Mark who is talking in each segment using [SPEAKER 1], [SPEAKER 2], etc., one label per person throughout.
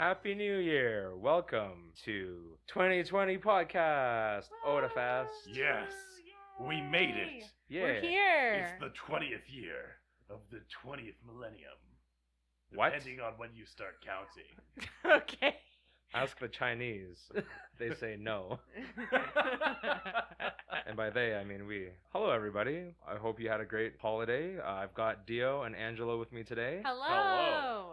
[SPEAKER 1] Happy New Year! Welcome to 2020 podcast, Otafest.
[SPEAKER 2] Yes, we made it.
[SPEAKER 1] Yeah.
[SPEAKER 3] We're here.
[SPEAKER 2] It's the 20th year of the 20th millennium.
[SPEAKER 1] What?
[SPEAKER 2] Depending on when you start counting.
[SPEAKER 3] Okay.
[SPEAKER 1] Ask the Chinese. They say no. And by they, I mean we. Hello, everybody. I hope you had a great holiday. I've got Dio and Angelo with me today.
[SPEAKER 3] Hello.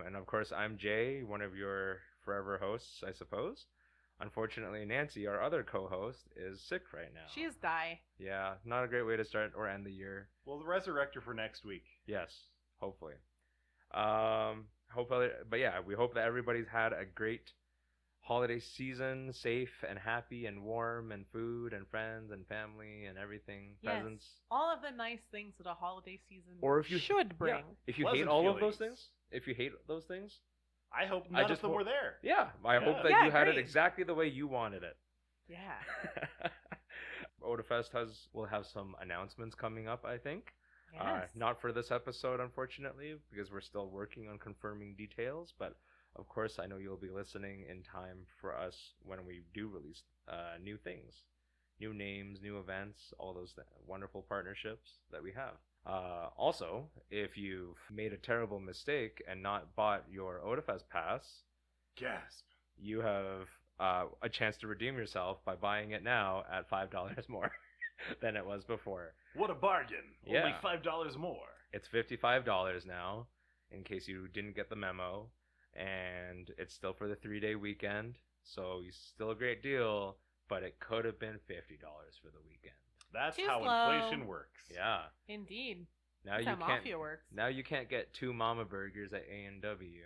[SPEAKER 1] And of course, I'm Jay, one of your forever hosts, I suppose. Unfortunately, Nancy, our other co-host, is sick right now.
[SPEAKER 3] She is die.
[SPEAKER 1] Yeah, not a great way to start or end the year.
[SPEAKER 2] We'll resurrect her for next week.
[SPEAKER 1] Yes, hopefully. Hopefully, but yeah, we hope that everybody's had a great holiday season, safe and happy and warm, and food and friends and family and everything, presents.
[SPEAKER 3] Yes. All of the nice things that a holiday season
[SPEAKER 1] Or if you
[SPEAKER 3] should bring.
[SPEAKER 1] Yeah, if you
[SPEAKER 2] Pleasant
[SPEAKER 1] hate all of those
[SPEAKER 2] feelings.
[SPEAKER 1] things, if you hate those things,
[SPEAKER 2] I hope none of them were there.
[SPEAKER 1] yeah, I hope that
[SPEAKER 3] Yeah,
[SPEAKER 1] you had it
[SPEAKER 3] great.
[SPEAKER 1] exactly the way you wanted it.
[SPEAKER 3] Yeah.
[SPEAKER 1] Otafest will have some announcements coming up, I think.
[SPEAKER 3] Yes.
[SPEAKER 1] Not for this episode, unfortunately, because we're still working on confirming details. But of course, I know you'll be listening in time for us when we do release new things, new names, new events, all those wonderful partnerships that we have. Also, if you've made a terrible mistake and not bought your Otafest pass,
[SPEAKER 2] Gasp.
[SPEAKER 1] you have a chance to redeem yourself by buying it now at $5 more than it was before.
[SPEAKER 2] What a bargain.
[SPEAKER 1] Yeah.
[SPEAKER 2] Only $5 more.
[SPEAKER 1] It's $55 now, in case you didn't get the memo, and it's still for the 3-day weekend, so it's still a great deal, but it could have been $50 for the weekend.
[SPEAKER 2] That's
[SPEAKER 3] Too
[SPEAKER 2] how
[SPEAKER 3] slow.
[SPEAKER 2] inflation works.
[SPEAKER 1] Yeah.
[SPEAKER 3] Indeed.
[SPEAKER 1] Now
[SPEAKER 3] That's
[SPEAKER 1] you
[SPEAKER 3] how
[SPEAKER 1] can't.
[SPEAKER 3] Mafia works.
[SPEAKER 1] Now you can't get 2 Mama Burgers at A&W.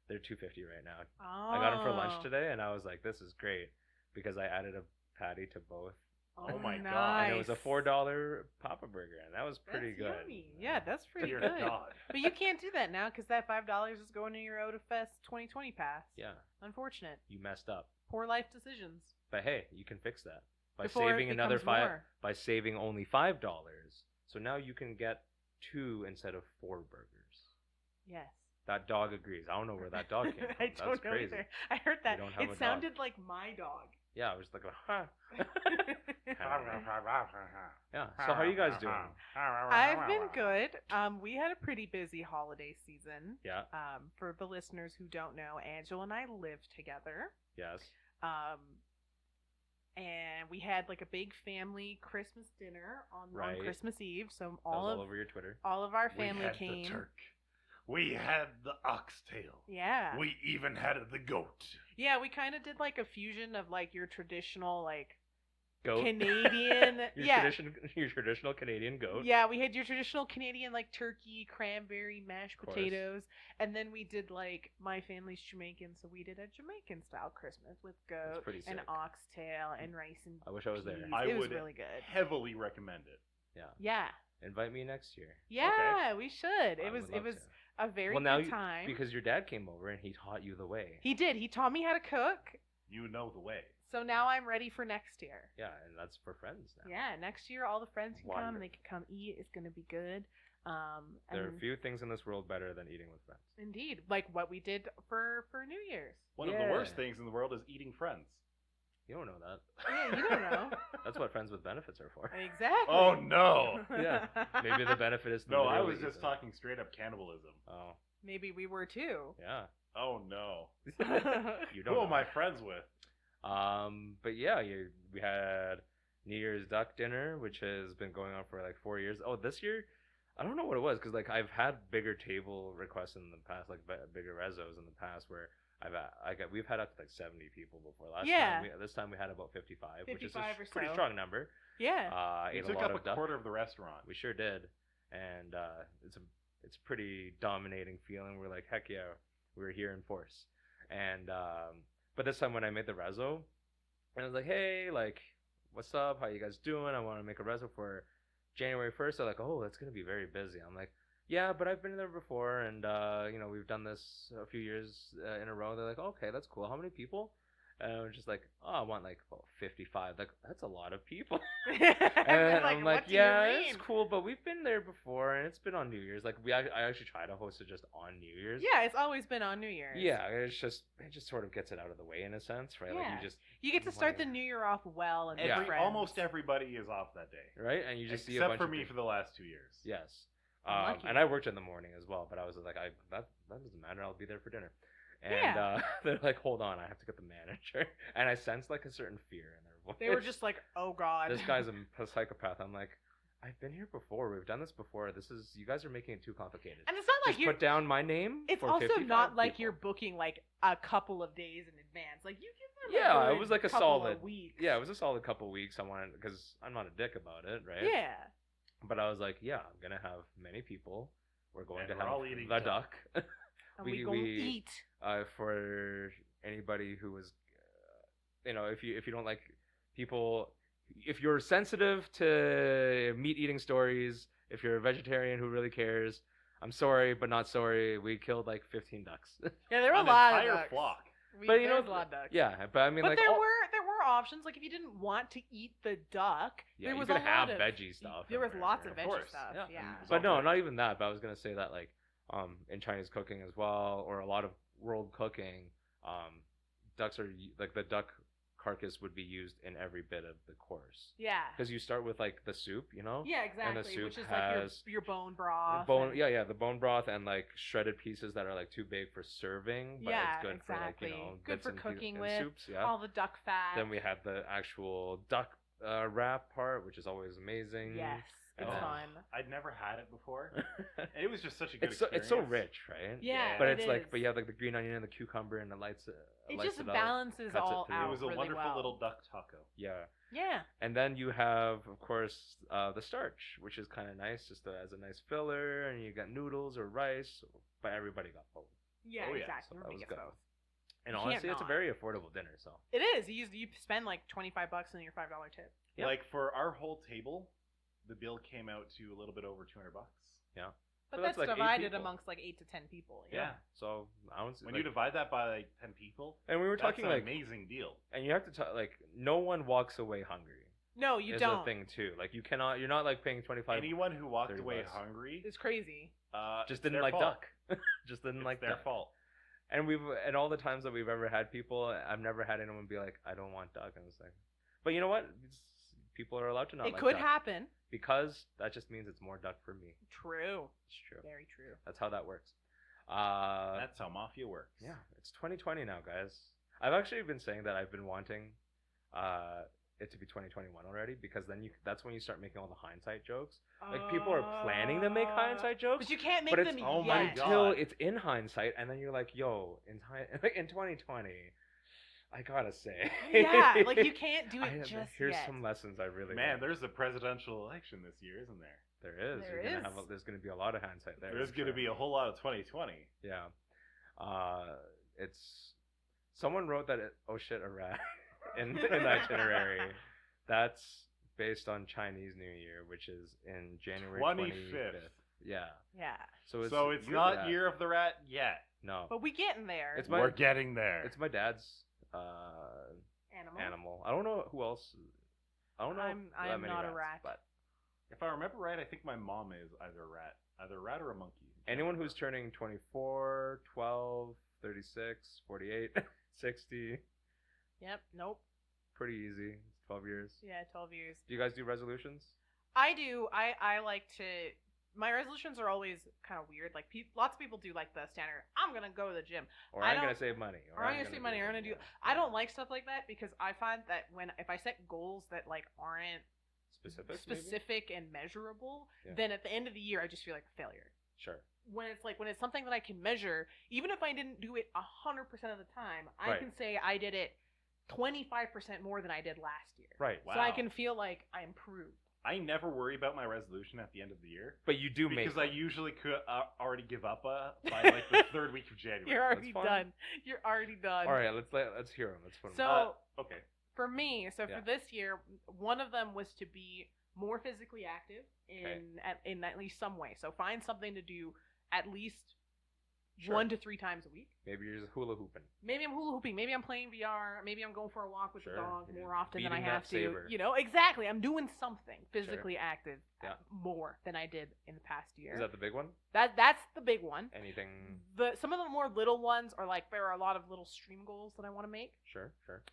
[SPEAKER 1] They're $2.50 right now.
[SPEAKER 3] Oh.
[SPEAKER 1] I got them for lunch today, and I was like, "This is great," because I added a patty to both.
[SPEAKER 2] Oh my
[SPEAKER 3] nice.
[SPEAKER 2] God.
[SPEAKER 1] And it was a $4 Papa Burger, and that was pretty
[SPEAKER 3] That's
[SPEAKER 1] good.
[SPEAKER 3] Yummy. Yeah, that's pretty
[SPEAKER 2] Dear
[SPEAKER 3] good.
[SPEAKER 2] God.
[SPEAKER 3] But you can't do that now because that $5 is going to your Otafest 2020 pass.
[SPEAKER 1] Yeah,
[SPEAKER 3] Unfortunate.
[SPEAKER 1] you messed up.
[SPEAKER 3] Poor life decisions.
[SPEAKER 1] But hey, you can fix that by
[SPEAKER 3] Before it
[SPEAKER 1] saving another
[SPEAKER 3] becomes
[SPEAKER 1] five.
[SPEAKER 3] more.
[SPEAKER 1] By saving only $5. So now you can get 2 instead of 4 burgers.
[SPEAKER 3] Yes.
[SPEAKER 1] That dog agrees. I don't know where that dog came from.
[SPEAKER 3] I
[SPEAKER 1] That's
[SPEAKER 3] don't know
[SPEAKER 1] crazy.
[SPEAKER 3] either. I heard that.
[SPEAKER 1] don't have a
[SPEAKER 3] It
[SPEAKER 1] dog.
[SPEAKER 3] sounded like my dog.
[SPEAKER 1] Yeah, I was like, huh. Yeah. So how are you guys doing?
[SPEAKER 3] I've been good. We had a pretty busy holiday season.
[SPEAKER 1] Yeah.
[SPEAKER 3] For the listeners who don't know, Angela and I live together.
[SPEAKER 1] Yes.
[SPEAKER 3] And we had like a big family Christmas dinner on
[SPEAKER 1] Right.
[SPEAKER 3] Christmas Eve. So
[SPEAKER 1] That was
[SPEAKER 3] all
[SPEAKER 1] all over your Twitter.
[SPEAKER 3] of our
[SPEAKER 2] We
[SPEAKER 3] family
[SPEAKER 2] had
[SPEAKER 3] came.
[SPEAKER 2] the turk. We had the oxtail.
[SPEAKER 3] Yeah.
[SPEAKER 2] We even had the goat.
[SPEAKER 3] Yeah, we kind of did like a fusion of like your traditional like
[SPEAKER 1] Goat.
[SPEAKER 3] Canadian.
[SPEAKER 1] Your traditional Canadian goat.
[SPEAKER 3] Yeah, we had your traditional Canadian like turkey, cranberry, mashed
[SPEAKER 1] Of course.
[SPEAKER 3] potatoes, and then we did like my family's Jamaican, so we did a Jamaican style Christmas with goat
[SPEAKER 1] pretty
[SPEAKER 3] and
[SPEAKER 1] sick.
[SPEAKER 3] oxtail and rice and
[SPEAKER 1] I wish I was there.
[SPEAKER 3] peas.
[SPEAKER 2] I
[SPEAKER 3] it was
[SPEAKER 2] would
[SPEAKER 3] really good.
[SPEAKER 2] heavily recommend it.
[SPEAKER 1] Yeah.
[SPEAKER 3] Yeah,
[SPEAKER 1] Invite me next year.
[SPEAKER 3] yeah, we should.
[SPEAKER 1] I
[SPEAKER 3] It was
[SPEAKER 1] would
[SPEAKER 3] it
[SPEAKER 1] love
[SPEAKER 3] was
[SPEAKER 1] to.
[SPEAKER 3] a very
[SPEAKER 1] Well, now
[SPEAKER 3] good time.
[SPEAKER 1] because your dad came over and he taught you the way.
[SPEAKER 3] He did. He taught me how to cook,
[SPEAKER 2] You know the way.
[SPEAKER 3] so now I'm ready for next year.
[SPEAKER 1] Yeah, and that's for friends now.
[SPEAKER 3] Yeah, next year all the friends can come and they
[SPEAKER 1] Wonderful.
[SPEAKER 3] can come eat. It's gonna be good.
[SPEAKER 1] There are
[SPEAKER 3] And
[SPEAKER 1] few things in this world better than eating with friends.
[SPEAKER 3] indeed, like what we did for New Year's.
[SPEAKER 2] One of the worst
[SPEAKER 1] Yeah.
[SPEAKER 2] things in the world is eating friends.
[SPEAKER 1] You don't know that.
[SPEAKER 3] Yeah, you don't know.
[SPEAKER 1] That's what friends with benefits are for.
[SPEAKER 3] Exactly.
[SPEAKER 2] Oh no!
[SPEAKER 1] Yeah. Maybe the benefit is to
[SPEAKER 2] No, I
[SPEAKER 1] literally
[SPEAKER 2] was
[SPEAKER 1] eat
[SPEAKER 2] just
[SPEAKER 1] them.
[SPEAKER 2] talking straight up cannibalism.
[SPEAKER 1] Oh,
[SPEAKER 3] Maybe we were too.
[SPEAKER 1] yeah.
[SPEAKER 2] Oh no.
[SPEAKER 1] You don't
[SPEAKER 2] Who
[SPEAKER 1] know.
[SPEAKER 2] am I friends with?
[SPEAKER 1] But yeah, we had New Year's duck dinner, which has been going on for like 4 years. Oh, this year, I don't know what it was because like I've had bigger table requests in the past, like bigger rezos in the past where we've had up to like 70 people before.
[SPEAKER 3] Yeah.
[SPEAKER 1] This time we had about 55, which is a
[SPEAKER 3] 55 or
[SPEAKER 1] pretty
[SPEAKER 3] so.
[SPEAKER 1] strong number.
[SPEAKER 3] Yeah.
[SPEAKER 2] You
[SPEAKER 1] Ate
[SPEAKER 2] took
[SPEAKER 1] a lot
[SPEAKER 2] up
[SPEAKER 1] of
[SPEAKER 2] a
[SPEAKER 1] duck.
[SPEAKER 2] quarter of the restaurant.
[SPEAKER 1] We sure did, and it's a pretty dominating feeling. We're like, heck yeah, we're here in force. And but this time when I made the rezo, and I was like, hey, like, what's up? How you guys doing? I want to make a rezo for January 1st. They're like, oh, that's gonna be very busy. I'm like, yeah, but I've been there before, and we've done this a few years in a row. They're like, okay, that's cool. How many people? And I was just like, oh, I want like 55. Like, that's a lot of people.
[SPEAKER 3] And
[SPEAKER 1] And
[SPEAKER 3] like,
[SPEAKER 1] I'm
[SPEAKER 3] what
[SPEAKER 1] like,
[SPEAKER 3] do you
[SPEAKER 1] yeah,
[SPEAKER 3] mean?
[SPEAKER 1] it's cool, but we've been there before, and it's been on New Year's. Like, I actually try to host it just on New Year's.
[SPEAKER 3] Yeah, it's always been on New Year's.
[SPEAKER 1] Yeah, it just sort of gets it out of the way in a sense, right? Like
[SPEAKER 3] Yeah.
[SPEAKER 1] you
[SPEAKER 3] get to start the
[SPEAKER 1] wanna-
[SPEAKER 3] New Year off well and
[SPEAKER 1] Yeah.
[SPEAKER 3] with friends.
[SPEAKER 2] Almost everybody is off that day,
[SPEAKER 1] right, and you just see a
[SPEAKER 2] except
[SPEAKER 1] bunch
[SPEAKER 2] for
[SPEAKER 1] of
[SPEAKER 2] me
[SPEAKER 1] people.
[SPEAKER 2] for the last 2 years.
[SPEAKER 1] Yes.
[SPEAKER 3] Unlucky.
[SPEAKER 1] And I worked in the morning as well, but I was like, that doesn't matter. I'll be there for dinner. And
[SPEAKER 3] Yeah.
[SPEAKER 1] they're like, hold on, I have to get the manager. And I sensed like a certain fear in their voice.
[SPEAKER 3] They were just like, oh god.
[SPEAKER 1] this guy's a psychopath. I'm like, I've been here before. We've done this before. You guys are making it too complicated.
[SPEAKER 3] And it's not like
[SPEAKER 1] Just
[SPEAKER 3] you're.
[SPEAKER 1] put down my name.
[SPEAKER 3] It's
[SPEAKER 1] for
[SPEAKER 3] also
[SPEAKER 1] 55
[SPEAKER 3] not like
[SPEAKER 1] people.
[SPEAKER 3] you're booking like a couple of days in advance. Like you give them.
[SPEAKER 1] Yeah,
[SPEAKER 3] a
[SPEAKER 1] it
[SPEAKER 3] good
[SPEAKER 1] was like a
[SPEAKER 3] couple
[SPEAKER 1] solid
[SPEAKER 3] of weeks.
[SPEAKER 1] Yeah, it was a solid couple weeks. I wanted because I'm not a dick about it, right?
[SPEAKER 3] Yeah.
[SPEAKER 1] But I was like, yeah, I'm gonna have many people. We're going
[SPEAKER 2] And
[SPEAKER 1] to
[SPEAKER 2] we're
[SPEAKER 1] have
[SPEAKER 2] all eating
[SPEAKER 1] the
[SPEAKER 2] duck.
[SPEAKER 1] duck.
[SPEAKER 3] And
[SPEAKER 1] We-
[SPEAKER 3] we gonna
[SPEAKER 1] we-
[SPEAKER 3] eat.
[SPEAKER 1] For anybody who was, if you don't like people, if you're sensitive to meat eating stories, if you're a vegetarian who really cares, I'm sorry, but not sorry. We killed like 15 ducks.
[SPEAKER 3] Yeah, there were a
[SPEAKER 2] An
[SPEAKER 3] lot of
[SPEAKER 2] entire
[SPEAKER 3] ducks.
[SPEAKER 2] flock.
[SPEAKER 1] But
[SPEAKER 3] There was a lot of ducks.
[SPEAKER 1] Yeah, but I mean,
[SPEAKER 3] But
[SPEAKER 1] like,
[SPEAKER 3] there were options. Like if you didn't want to eat the duck,
[SPEAKER 1] yeah,
[SPEAKER 3] there
[SPEAKER 1] you
[SPEAKER 3] was
[SPEAKER 1] could
[SPEAKER 3] a
[SPEAKER 1] have
[SPEAKER 3] lot of
[SPEAKER 1] veggie stuff.
[SPEAKER 3] There was
[SPEAKER 1] in
[SPEAKER 3] lots
[SPEAKER 1] there.
[SPEAKER 3] of
[SPEAKER 2] of
[SPEAKER 3] veggie
[SPEAKER 2] course.
[SPEAKER 3] stuff.
[SPEAKER 1] Yeah.
[SPEAKER 3] Yeah.
[SPEAKER 1] But no, not even that. But I was gonna say that like in Chinese cooking as well, or a lot of world cooking, ducks are like the duck carcass would be used in every bit of the course
[SPEAKER 3] Yeah.
[SPEAKER 1] because you start with like the soup,
[SPEAKER 3] Yeah, exactly.
[SPEAKER 1] soup
[SPEAKER 3] Which is
[SPEAKER 1] has
[SPEAKER 3] like your bone broth.
[SPEAKER 1] bone,
[SPEAKER 3] and-
[SPEAKER 1] the bone broth and like shredded pieces that are like too big for serving, but
[SPEAKER 3] Yeah,
[SPEAKER 1] it's good
[SPEAKER 3] exactly.
[SPEAKER 1] for like
[SPEAKER 3] Good
[SPEAKER 1] bits
[SPEAKER 3] for
[SPEAKER 1] and
[SPEAKER 3] cooking
[SPEAKER 1] and
[SPEAKER 3] with,
[SPEAKER 1] soups. Yeah.
[SPEAKER 3] all the duck fat.
[SPEAKER 1] Then we had the actual duck wrap part, which is always amazing.
[SPEAKER 3] Yes, it's
[SPEAKER 1] Oh.
[SPEAKER 3] fun.
[SPEAKER 2] I'd never had it before. And it was just such a good
[SPEAKER 1] it's so
[SPEAKER 2] experience.
[SPEAKER 1] rich, right?
[SPEAKER 3] Yeah,
[SPEAKER 1] But
[SPEAKER 3] it
[SPEAKER 1] it's like,
[SPEAKER 3] is.
[SPEAKER 1] but you have like the green onion and the cucumber and the lights.
[SPEAKER 3] It
[SPEAKER 1] lights
[SPEAKER 3] just
[SPEAKER 1] it up.
[SPEAKER 3] balances
[SPEAKER 1] cuts it
[SPEAKER 3] all
[SPEAKER 1] through.
[SPEAKER 3] out
[SPEAKER 2] It was a
[SPEAKER 3] really
[SPEAKER 2] wonderful
[SPEAKER 3] well.
[SPEAKER 2] little duck taco.
[SPEAKER 1] Yeah.
[SPEAKER 3] Yeah.
[SPEAKER 1] And then you have, of course, the starch, which is kind of nice, just as a nice filler. And you got noodles or rice, but everybody got both.
[SPEAKER 3] Yeah,
[SPEAKER 2] Oh, yeah.
[SPEAKER 3] exactly.
[SPEAKER 1] So that
[SPEAKER 3] Everybody
[SPEAKER 1] was
[SPEAKER 3] gets
[SPEAKER 1] good.
[SPEAKER 3] both.
[SPEAKER 1] And
[SPEAKER 3] You can't
[SPEAKER 1] honestly, it's a
[SPEAKER 3] not.
[SPEAKER 1] very affordable dinner. So
[SPEAKER 3] It is. You spend like $25 in your $5 tip.
[SPEAKER 1] Yeah.
[SPEAKER 2] Like for our whole table, the bill came out to a little bit over $200.
[SPEAKER 1] yeah.
[SPEAKER 3] But
[SPEAKER 1] So
[SPEAKER 3] that's
[SPEAKER 1] like 8
[SPEAKER 3] divided
[SPEAKER 1] people.
[SPEAKER 3] amongst like 8 to 10 people.
[SPEAKER 2] Yeah.
[SPEAKER 1] So I was
[SPEAKER 2] When
[SPEAKER 1] like,
[SPEAKER 2] you divide that by like 10 people,
[SPEAKER 1] and we were
[SPEAKER 2] that's
[SPEAKER 1] talking
[SPEAKER 2] an
[SPEAKER 1] like,
[SPEAKER 2] amazing deal.
[SPEAKER 1] and you have to talk like, no one walks away hungry.
[SPEAKER 3] No, you
[SPEAKER 1] is
[SPEAKER 3] don't.
[SPEAKER 1] a thing too. Like you cannot. You're not like paying 25.
[SPEAKER 2] Anyone who walked
[SPEAKER 1] 30
[SPEAKER 2] away
[SPEAKER 1] bucks.
[SPEAKER 2] hungry
[SPEAKER 3] It's crazy.
[SPEAKER 1] just
[SPEAKER 2] it's
[SPEAKER 1] didn't
[SPEAKER 2] their
[SPEAKER 1] like
[SPEAKER 2] fault.
[SPEAKER 1] duck. Just didn't
[SPEAKER 2] It's
[SPEAKER 1] like
[SPEAKER 2] their
[SPEAKER 1] duck.
[SPEAKER 2] fault.
[SPEAKER 1] And all the times that we've ever had people, I've never had anyone be like, I don't want duck. And it's like, but you know what? People are allowed to not
[SPEAKER 3] It
[SPEAKER 1] like
[SPEAKER 3] could
[SPEAKER 1] duck.
[SPEAKER 3] happen.
[SPEAKER 1] Because that just means it's more duck for me.
[SPEAKER 3] True.
[SPEAKER 1] It's true.
[SPEAKER 3] Very true.
[SPEAKER 1] That's how that works.
[SPEAKER 2] That's how mafia works.
[SPEAKER 1] Yeah, it's 2020 now, guys. I've actually been saying that I've been wanting it to be 2021 already because then that's when you start making all the hindsight jokes. Like people are planning to make hindsight jokes,
[SPEAKER 3] But you can't make
[SPEAKER 1] but it's
[SPEAKER 3] them
[SPEAKER 2] oh
[SPEAKER 3] yet.
[SPEAKER 2] my
[SPEAKER 1] until
[SPEAKER 2] God.
[SPEAKER 1] it's in hindsight, and then you're like, "Yo, in 2020, I gotta say,
[SPEAKER 3] Yeah, like you can't do it just
[SPEAKER 1] here's
[SPEAKER 3] yet.
[SPEAKER 1] some lessons I really
[SPEAKER 2] Man,
[SPEAKER 1] learned.
[SPEAKER 2] there's a presidential election this year, isn't there?
[SPEAKER 1] There is.
[SPEAKER 3] There
[SPEAKER 1] You're gonna
[SPEAKER 3] is.
[SPEAKER 1] there's gonna be a lot of hindsight there.
[SPEAKER 2] There's
[SPEAKER 1] for
[SPEAKER 2] going to
[SPEAKER 1] sure.
[SPEAKER 2] be a whole lot of 2020.
[SPEAKER 1] Yeah. It's someone wrote that oh shit a rat in the itinerary. That's based on Chinese New Year, which is in January 25th. Yeah.
[SPEAKER 3] Yeah.
[SPEAKER 1] So it's
[SPEAKER 2] So it's
[SPEAKER 1] year
[SPEAKER 2] not
[SPEAKER 1] rat.
[SPEAKER 2] Year of the Rat yet.
[SPEAKER 1] No.
[SPEAKER 3] But we getting there.
[SPEAKER 1] It's my
[SPEAKER 2] We're getting there.
[SPEAKER 1] it's my dad's
[SPEAKER 3] Animal.
[SPEAKER 1] animal. I don't know who else. I don't know.
[SPEAKER 3] I
[SPEAKER 1] that
[SPEAKER 3] am
[SPEAKER 1] many
[SPEAKER 3] not a
[SPEAKER 1] rats,
[SPEAKER 3] rat.
[SPEAKER 1] But
[SPEAKER 2] If I remember right, I think my mom is either a rat or a monkey.
[SPEAKER 1] anyone who's turning 24, 12, 36, 48, 60,
[SPEAKER 3] Yep. Nope.
[SPEAKER 1] pretty easy. It's 12 years.
[SPEAKER 3] Yeah, 12 years.
[SPEAKER 1] Do you guys do resolutions?
[SPEAKER 3] I do. I like to. My resolutions are always kind of weird. Like lots of people do like the standard. I'm gonna go to the gym.
[SPEAKER 1] Or
[SPEAKER 3] I
[SPEAKER 1] I'm gonna
[SPEAKER 3] don't-
[SPEAKER 1] save money.
[SPEAKER 3] Or I'm gonna save money. Or I'm gonna do. I don't like stuff like that because I find that if I set goals that like aren't
[SPEAKER 1] specific.
[SPEAKER 3] specific and measurable,
[SPEAKER 1] Yeah.
[SPEAKER 3] then at the end of the year I just feel like a failure.
[SPEAKER 1] Sure.
[SPEAKER 3] When it's something that I can measure, even if I didn't do it 100% of the time, I
[SPEAKER 1] Right.
[SPEAKER 3] can say I did it 25% more than I did last year.
[SPEAKER 1] Right.
[SPEAKER 3] So I
[SPEAKER 2] Wow.
[SPEAKER 3] can feel like I improved.
[SPEAKER 2] I never worry about my resolution at the end of the year
[SPEAKER 1] But you do make
[SPEAKER 2] because I usually could already give up by like the third week of January.
[SPEAKER 3] You're already
[SPEAKER 1] fine.
[SPEAKER 3] done. You're already done.
[SPEAKER 1] All right, let's hear them. Let's put 'em
[SPEAKER 3] So
[SPEAKER 2] Okay.
[SPEAKER 3] for me,
[SPEAKER 1] Yeah.
[SPEAKER 3] for this year, one of them was to be more physically active in at least some way. So find something to do at least
[SPEAKER 1] Sure.
[SPEAKER 3] 1 to 3 times a week.
[SPEAKER 1] Maybe you're just hula hooping.
[SPEAKER 3] Maybe I'm hula hooping. Maybe I'm playing VR. Maybe I'm going for a walk with the
[SPEAKER 1] Sure.
[SPEAKER 3] dog
[SPEAKER 1] You're
[SPEAKER 3] more often than I
[SPEAKER 1] beating
[SPEAKER 3] have
[SPEAKER 1] that
[SPEAKER 3] to.
[SPEAKER 1] saber.
[SPEAKER 3] You know, exactly. I'm doing something physically active
[SPEAKER 1] Yeah.
[SPEAKER 3] more than I did in the past year.
[SPEAKER 1] Is that the big one?
[SPEAKER 3] That's the big one.
[SPEAKER 1] Anything?
[SPEAKER 3] Some of the more little ones are like there are a lot of little stream goals that I want to make.
[SPEAKER 1] Sure.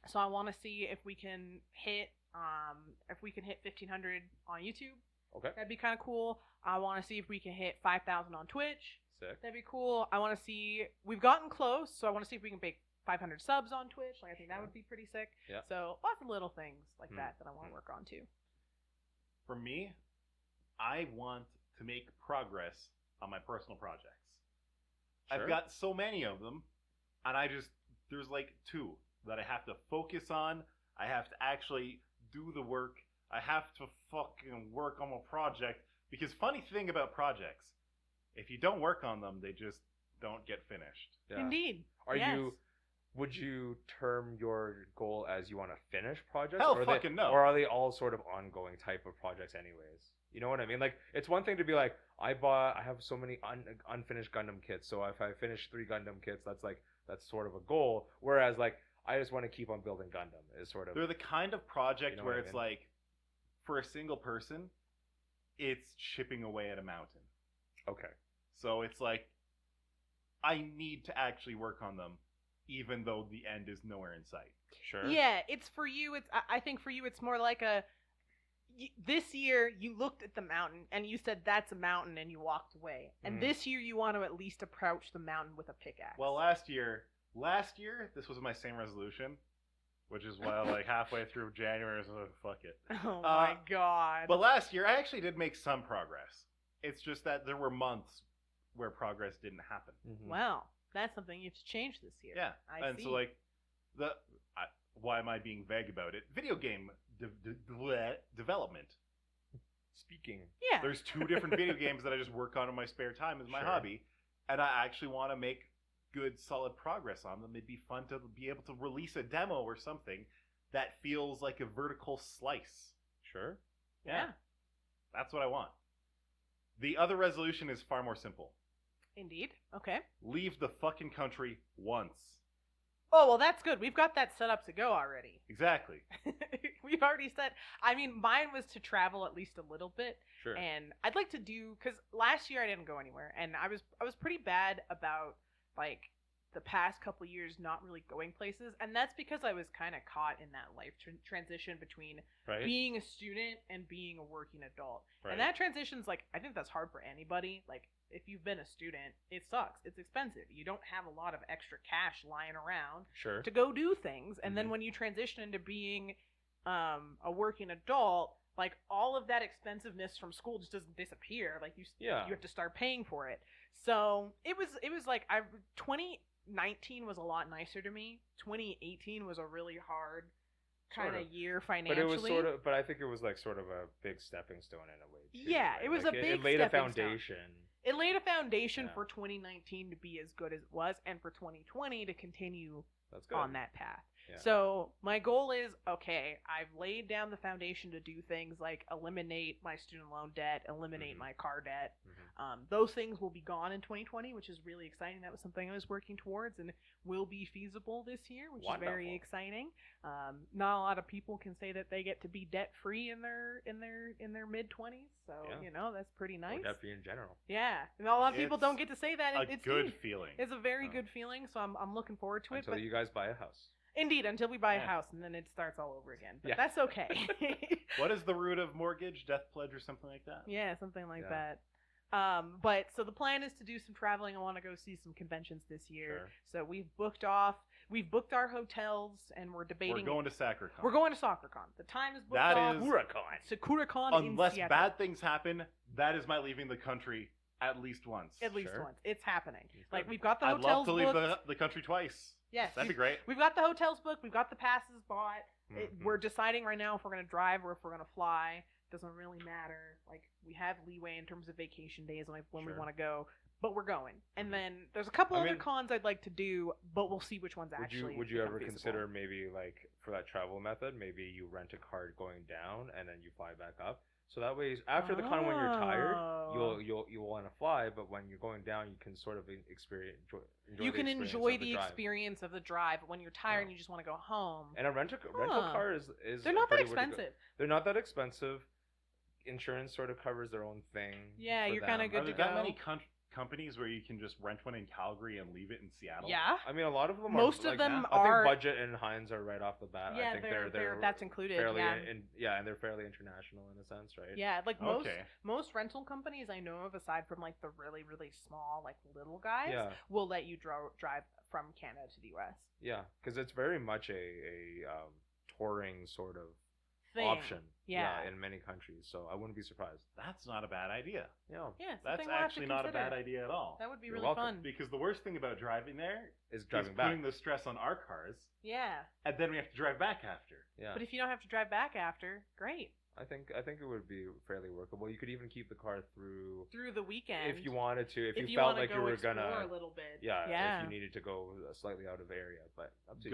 [SPEAKER 3] So I want to see if we can hit 1,500 on YouTube.
[SPEAKER 1] Okay.
[SPEAKER 3] That'd be kind of cool. I want to see if we can hit 5,000 on Twitch.
[SPEAKER 1] Sick.
[SPEAKER 3] That'd be cool. I want to see. We've gotten close, so I want to see if we can make 500 subs on Twitch. Like I think that would be pretty sick.
[SPEAKER 1] Yeah.
[SPEAKER 3] So lots of little things like that I want to work on too.
[SPEAKER 2] For me, I want to make progress on my personal projects.
[SPEAKER 1] Sure.
[SPEAKER 2] I've got so many of them, and there's like 2 that I have to focus on. I have to actually do the work. I have to fucking work on a project. Because funny thing about projects, if you don't work on them, they just don't get finished.
[SPEAKER 1] Yeah.
[SPEAKER 3] Indeed.
[SPEAKER 1] Yes. Would you term your goal as you want to finish projects?
[SPEAKER 2] Hell
[SPEAKER 1] or
[SPEAKER 2] fucking no.
[SPEAKER 1] Or are they all sort of ongoing type of projects anyways? You know what I mean? Like, it's one thing to be like, I have so many unfinished Gundam kits, so if I finish 3 Gundam kits, that's sort of a goal. Whereas, like, I just want to keep on building Gundam is sort of...
[SPEAKER 2] They're the kind of project
[SPEAKER 1] You know
[SPEAKER 2] where
[SPEAKER 1] what I
[SPEAKER 2] it's
[SPEAKER 1] mean?
[SPEAKER 2] like, for a single person, it's chipping away at a mountain.
[SPEAKER 1] Okay.
[SPEAKER 2] So it's like, I need to actually work on them, even though the end is nowhere in sight.
[SPEAKER 1] Sure.
[SPEAKER 3] Yeah, it's for you. I think for you, it's more like this year you looked at the mountain and you said that's a mountain and you walked away. And this year you want to at least approach the mountain with a pickaxe.
[SPEAKER 2] Well, last year, this was my same resolution, which is why like halfway through January, I was like, fuck it.
[SPEAKER 3] Oh my god.
[SPEAKER 2] But last year, I actually did make some progress. It's just that there were months where progress didn't happen.
[SPEAKER 1] Mm-hmm.
[SPEAKER 3] Well, that's something you have to change this year.
[SPEAKER 2] Yeah,
[SPEAKER 3] I see.
[SPEAKER 2] so like, why am I being vague about it? Video game development.
[SPEAKER 1] Speaking.
[SPEAKER 3] Yeah.
[SPEAKER 2] There's 2 different video games that I just work on in my spare time as my
[SPEAKER 1] Sure.
[SPEAKER 2] hobby, and I actually want to make good, solid progress on them. It'd be fun to be able to release a demo or something that feels like a vertical slice.
[SPEAKER 1] Sure.
[SPEAKER 3] Yeah.
[SPEAKER 2] That's what I want. The other resolution is far more simple.
[SPEAKER 3] Indeed. Okay.
[SPEAKER 2] Leave the fucking country once.
[SPEAKER 3] Oh, well, that's good. We've got that set up to go already.
[SPEAKER 2] Exactly.
[SPEAKER 3] We've already said. I mean, mine was to travel at least a little bit.
[SPEAKER 1] Sure.
[SPEAKER 3] And I'd like to do, because last year I didn't go anywhere, and I was pretty bad about like the past couple years not really going places, and that's because I was kind of caught in that life transition between
[SPEAKER 1] Right.
[SPEAKER 3] being a student and being a working adult.
[SPEAKER 1] Right.
[SPEAKER 3] And that transition's like, I think that's hard for anybody. Like, if you've been a student, it sucks. It's expensive. You don't have a lot of extra cash lying around
[SPEAKER 1] Sure.
[SPEAKER 3] to go do things. And then
[SPEAKER 1] Mhm.
[SPEAKER 3] when you transition into being a working adult, like all of that expensiveness from school just doesn't disappear. Like you have to start paying for it. So it was like 2019 was a lot nicer to me. 2018 was a really hard kind
[SPEAKER 1] Sort
[SPEAKER 3] of
[SPEAKER 1] of.
[SPEAKER 3] year
[SPEAKER 1] But
[SPEAKER 3] financially.
[SPEAKER 1] it was sort of. But I think it was like sort of a big stepping stone in a way. Too,
[SPEAKER 3] Yeah,
[SPEAKER 1] right?
[SPEAKER 3] it was
[SPEAKER 1] like
[SPEAKER 3] a big
[SPEAKER 1] It laid a
[SPEAKER 3] stepping stone.
[SPEAKER 1] foundation.
[SPEAKER 3] It laid a foundation
[SPEAKER 1] Yeah.
[SPEAKER 3] for 2019 to be as good as it was, and for 2020 to continue
[SPEAKER 1] That's good.
[SPEAKER 3] on that path.
[SPEAKER 1] Yeah.
[SPEAKER 3] So my goal is, okay, I've laid down the foundation to do things like eliminate my student loan debt, eliminate
[SPEAKER 1] Mhm.
[SPEAKER 3] my car debt.
[SPEAKER 1] Mhm.
[SPEAKER 3] Those things will be gone in 2020, which is really exciting. That was something I was working towards and will be feasible this year, which is very
[SPEAKER 1] Wonderful.
[SPEAKER 3] exciting. Not a lot of people can say that they get to be debt free in their mid-20s, so
[SPEAKER 1] Yeah.
[SPEAKER 3] that's pretty nice.
[SPEAKER 1] Or debt-free in general.
[SPEAKER 3] Yeah, and a lot of people
[SPEAKER 2] It's
[SPEAKER 3] don't get to say that.
[SPEAKER 2] A
[SPEAKER 3] It's
[SPEAKER 2] good
[SPEAKER 3] neat.
[SPEAKER 2] feeling.
[SPEAKER 3] It's a very
[SPEAKER 1] Oh.
[SPEAKER 3] good feeling, so I'm looking forward to it.
[SPEAKER 1] Until
[SPEAKER 3] But
[SPEAKER 1] you guys buy a house.
[SPEAKER 3] indeed, until we buy a
[SPEAKER 2] Yeah.
[SPEAKER 3] house, and then it starts all over again. But
[SPEAKER 1] Yeah.
[SPEAKER 3] that's okay.
[SPEAKER 2] What is the root of mortgage, death pledge, or something like that?
[SPEAKER 3] Yeah, something like
[SPEAKER 1] Yeah.
[SPEAKER 3] that. But so the plan is to do some traveling. I want to go see some conventions this year.
[SPEAKER 1] Sure.
[SPEAKER 3] So we've booked our hotels, and we're debating.
[SPEAKER 2] We're going to SacreCon.
[SPEAKER 3] We're going to SoccerCon. The time is booked
[SPEAKER 2] That
[SPEAKER 3] off.
[SPEAKER 2] is-
[SPEAKER 1] Huracan.
[SPEAKER 3] SakuraCon in
[SPEAKER 2] Unless
[SPEAKER 3] Seattle.
[SPEAKER 2] bad things happen, that is my leaving the country at least once.
[SPEAKER 3] At least
[SPEAKER 1] Sure.
[SPEAKER 3] once. It's happening.
[SPEAKER 1] It's
[SPEAKER 3] Like
[SPEAKER 1] good.
[SPEAKER 3] we've got the
[SPEAKER 2] I'd
[SPEAKER 3] hotels
[SPEAKER 2] love to leave
[SPEAKER 3] booked.
[SPEAKER 2] the country twice.
[SPEAKER 3] Yes,
[SPEAKER 2] That'd be great.
[SPEAKER 3] We've got the hotels booked. We've got the passes bought.
[SPEAKER 1] Mhm.
[SPEAKER 3] We're deciding right now if we're going to drive or if we're going to fly. Doesn't really matter. Like, we have leeway in terms of vacation days when we
[SPEAKER 1] Sure.
[SPEAKER 3] want to go, but we're going. And
[SPEAKER 1] Mhm.
[SPEAKER 3] then there's a couple
[SPEAKER 1] I
[SPEAKER 3] other
[SPEAKER 1] mean-
[SPEAKER 3] cons I'd like to do, but we'll see which ones
[SPEAKER 1] Would
[SPEAKER 3] actually.
[SPEAKER 1] you
[SPEAKER 3] become
[SPEAKER 1] ever
[SPEAKER 3] feasible.
[SPEAKER 1] consider maybe like for that travel method, maybe you rent a car going down and then you fly back up? So that way, after the con, when you're tired,
[SPEAKER 3] Oh.
[SPEAKER 1] you'll want to fly. But when you're going down, you can sort of enjoy
[SPEAKER 3] You
[SPEAKER 1] the
[SPEAKER 3] can
[SPEAKER 1] experience
[SPEAKER 3] enjoy
[SPEAKER 1] of
[SPEAKER 3] the
[SPEAKER 1] drive.
[SPEAKER 3] experience of the drive, but when you're tired
[SPEAKER 1] Yeah.
[SPEAKER 3] and you just want to go home.
[SPEAKER 1] And a rental
[SPEAKER 3] Huh.
[SPEAKER 1] car is
[SPEAKER 3] They're not that
[SPEAKER 1] pretty way to go.
[SPEAKER 3] expensive.
[SPEAKER 1] They're not that expensive. Insurance sort of covers their own thing.
[SPEAKER 3] Yeah,
[SPEAKER 1] for
[SPEAKER 3] you're kinda
[SPEAKER 1] them.
[SPEAKER 3] good
[SPEAKER 2] Are there
[SPEAKER 3] to
[SPEAKER 2] that
[SPEAKER 3] go.
[SPEAKER 2] many companies where you can just rent one in Calgary and leave it in Seattle?
[SPEAKER 3] Yeah.
[SPEAKER 1] I mean, a lot of them.
[SPEAKER 3] Most
[SPEAKER 1] are,
[SPEAKER 3] of
[SPEAKER 1] like,
[SPEAKER 3] them
[SPEAKER 1] I
[SPEAKER 3] are.
[SPEAKER 1] think Budget and Heinz are right off the bat.
[SPEAKER 3] Yeah,
[SPEAKER 1] I think
[SPEAKER 3] they're that's included.
[SPEAKER 1] fairly
[SPEAKER 3] Yeah.
[SPEAKER 1] and they're fairly international in a sense, right?
[SPEAKER 3] Yeah, like
[SPEAKER 2] Okay.
[SPEAKER 3] most rental companies I know of, aside from like the really really small like little guys,
[SPEAKER 1] Yeah.
[SPEAKER 3] will let you drive from Canada to the U.S.
[SPEAKER 1] Yeah, because it's very much a touring sort of
[SPEAKER 3] Thing.
[SPEAKER 1] option.
[SPEAKER 3] Yeah.
[SPEAKER 1] in many countries. So I wouldn't be surprised.
[SPEAKER 2] That's not a bad idea.
[SPEAKER 1] Yeah,
[SPEAKER 3] Yeah,
[SPEAKER 2] That's
[SPEAKER 3] something we'll have to
[SPEAKER 2] actually not a bad
[SPEAKER 3] consider.
[SPEAKER 2] idea at all.
[SPEAKER 3] That would be
[SPEAKER 1] You're
[SPEAKER 3] really
[SPEAKER 1] welcome.
[SPEAKER 3] fun.
[SPEAKER 2] Because the worst thing about driving there
[SPEAKER 1] is
[SPEAKER 2] is
[SPEAKER 1] driving back.
[SPEAKER 2] putting the stress on our cars,
[SPEAKER 3] Yeah,
[SPEAKER 2] and then we have to drive back after.
[SPEAKER 1] Yeah,
[SPEAKER 3] but if you don't have to drive back after, great.
[SPEAKER 1] I think it would be fairly workable. You could even keep the car through
[SPEAKER 3] Through the weekend,
[SPEAKER 1] if you wanted to. If
[SPEAKER 3] if
[SPEAKER 1] you
[SPEAKER 3] you
[SPEAKER 1] felt
[SPEAKER 3] wanna
[SPEAKER 1] like
[SPEAKER 3] go
[SPEAKER 1] you were
[SPEAKER 3] explore
[SPEAKER 1] gonna
[SPEAKER 3] a little bit.
[SPEAKER 1] Yeah, if you needed to go slightly out of area, but up to you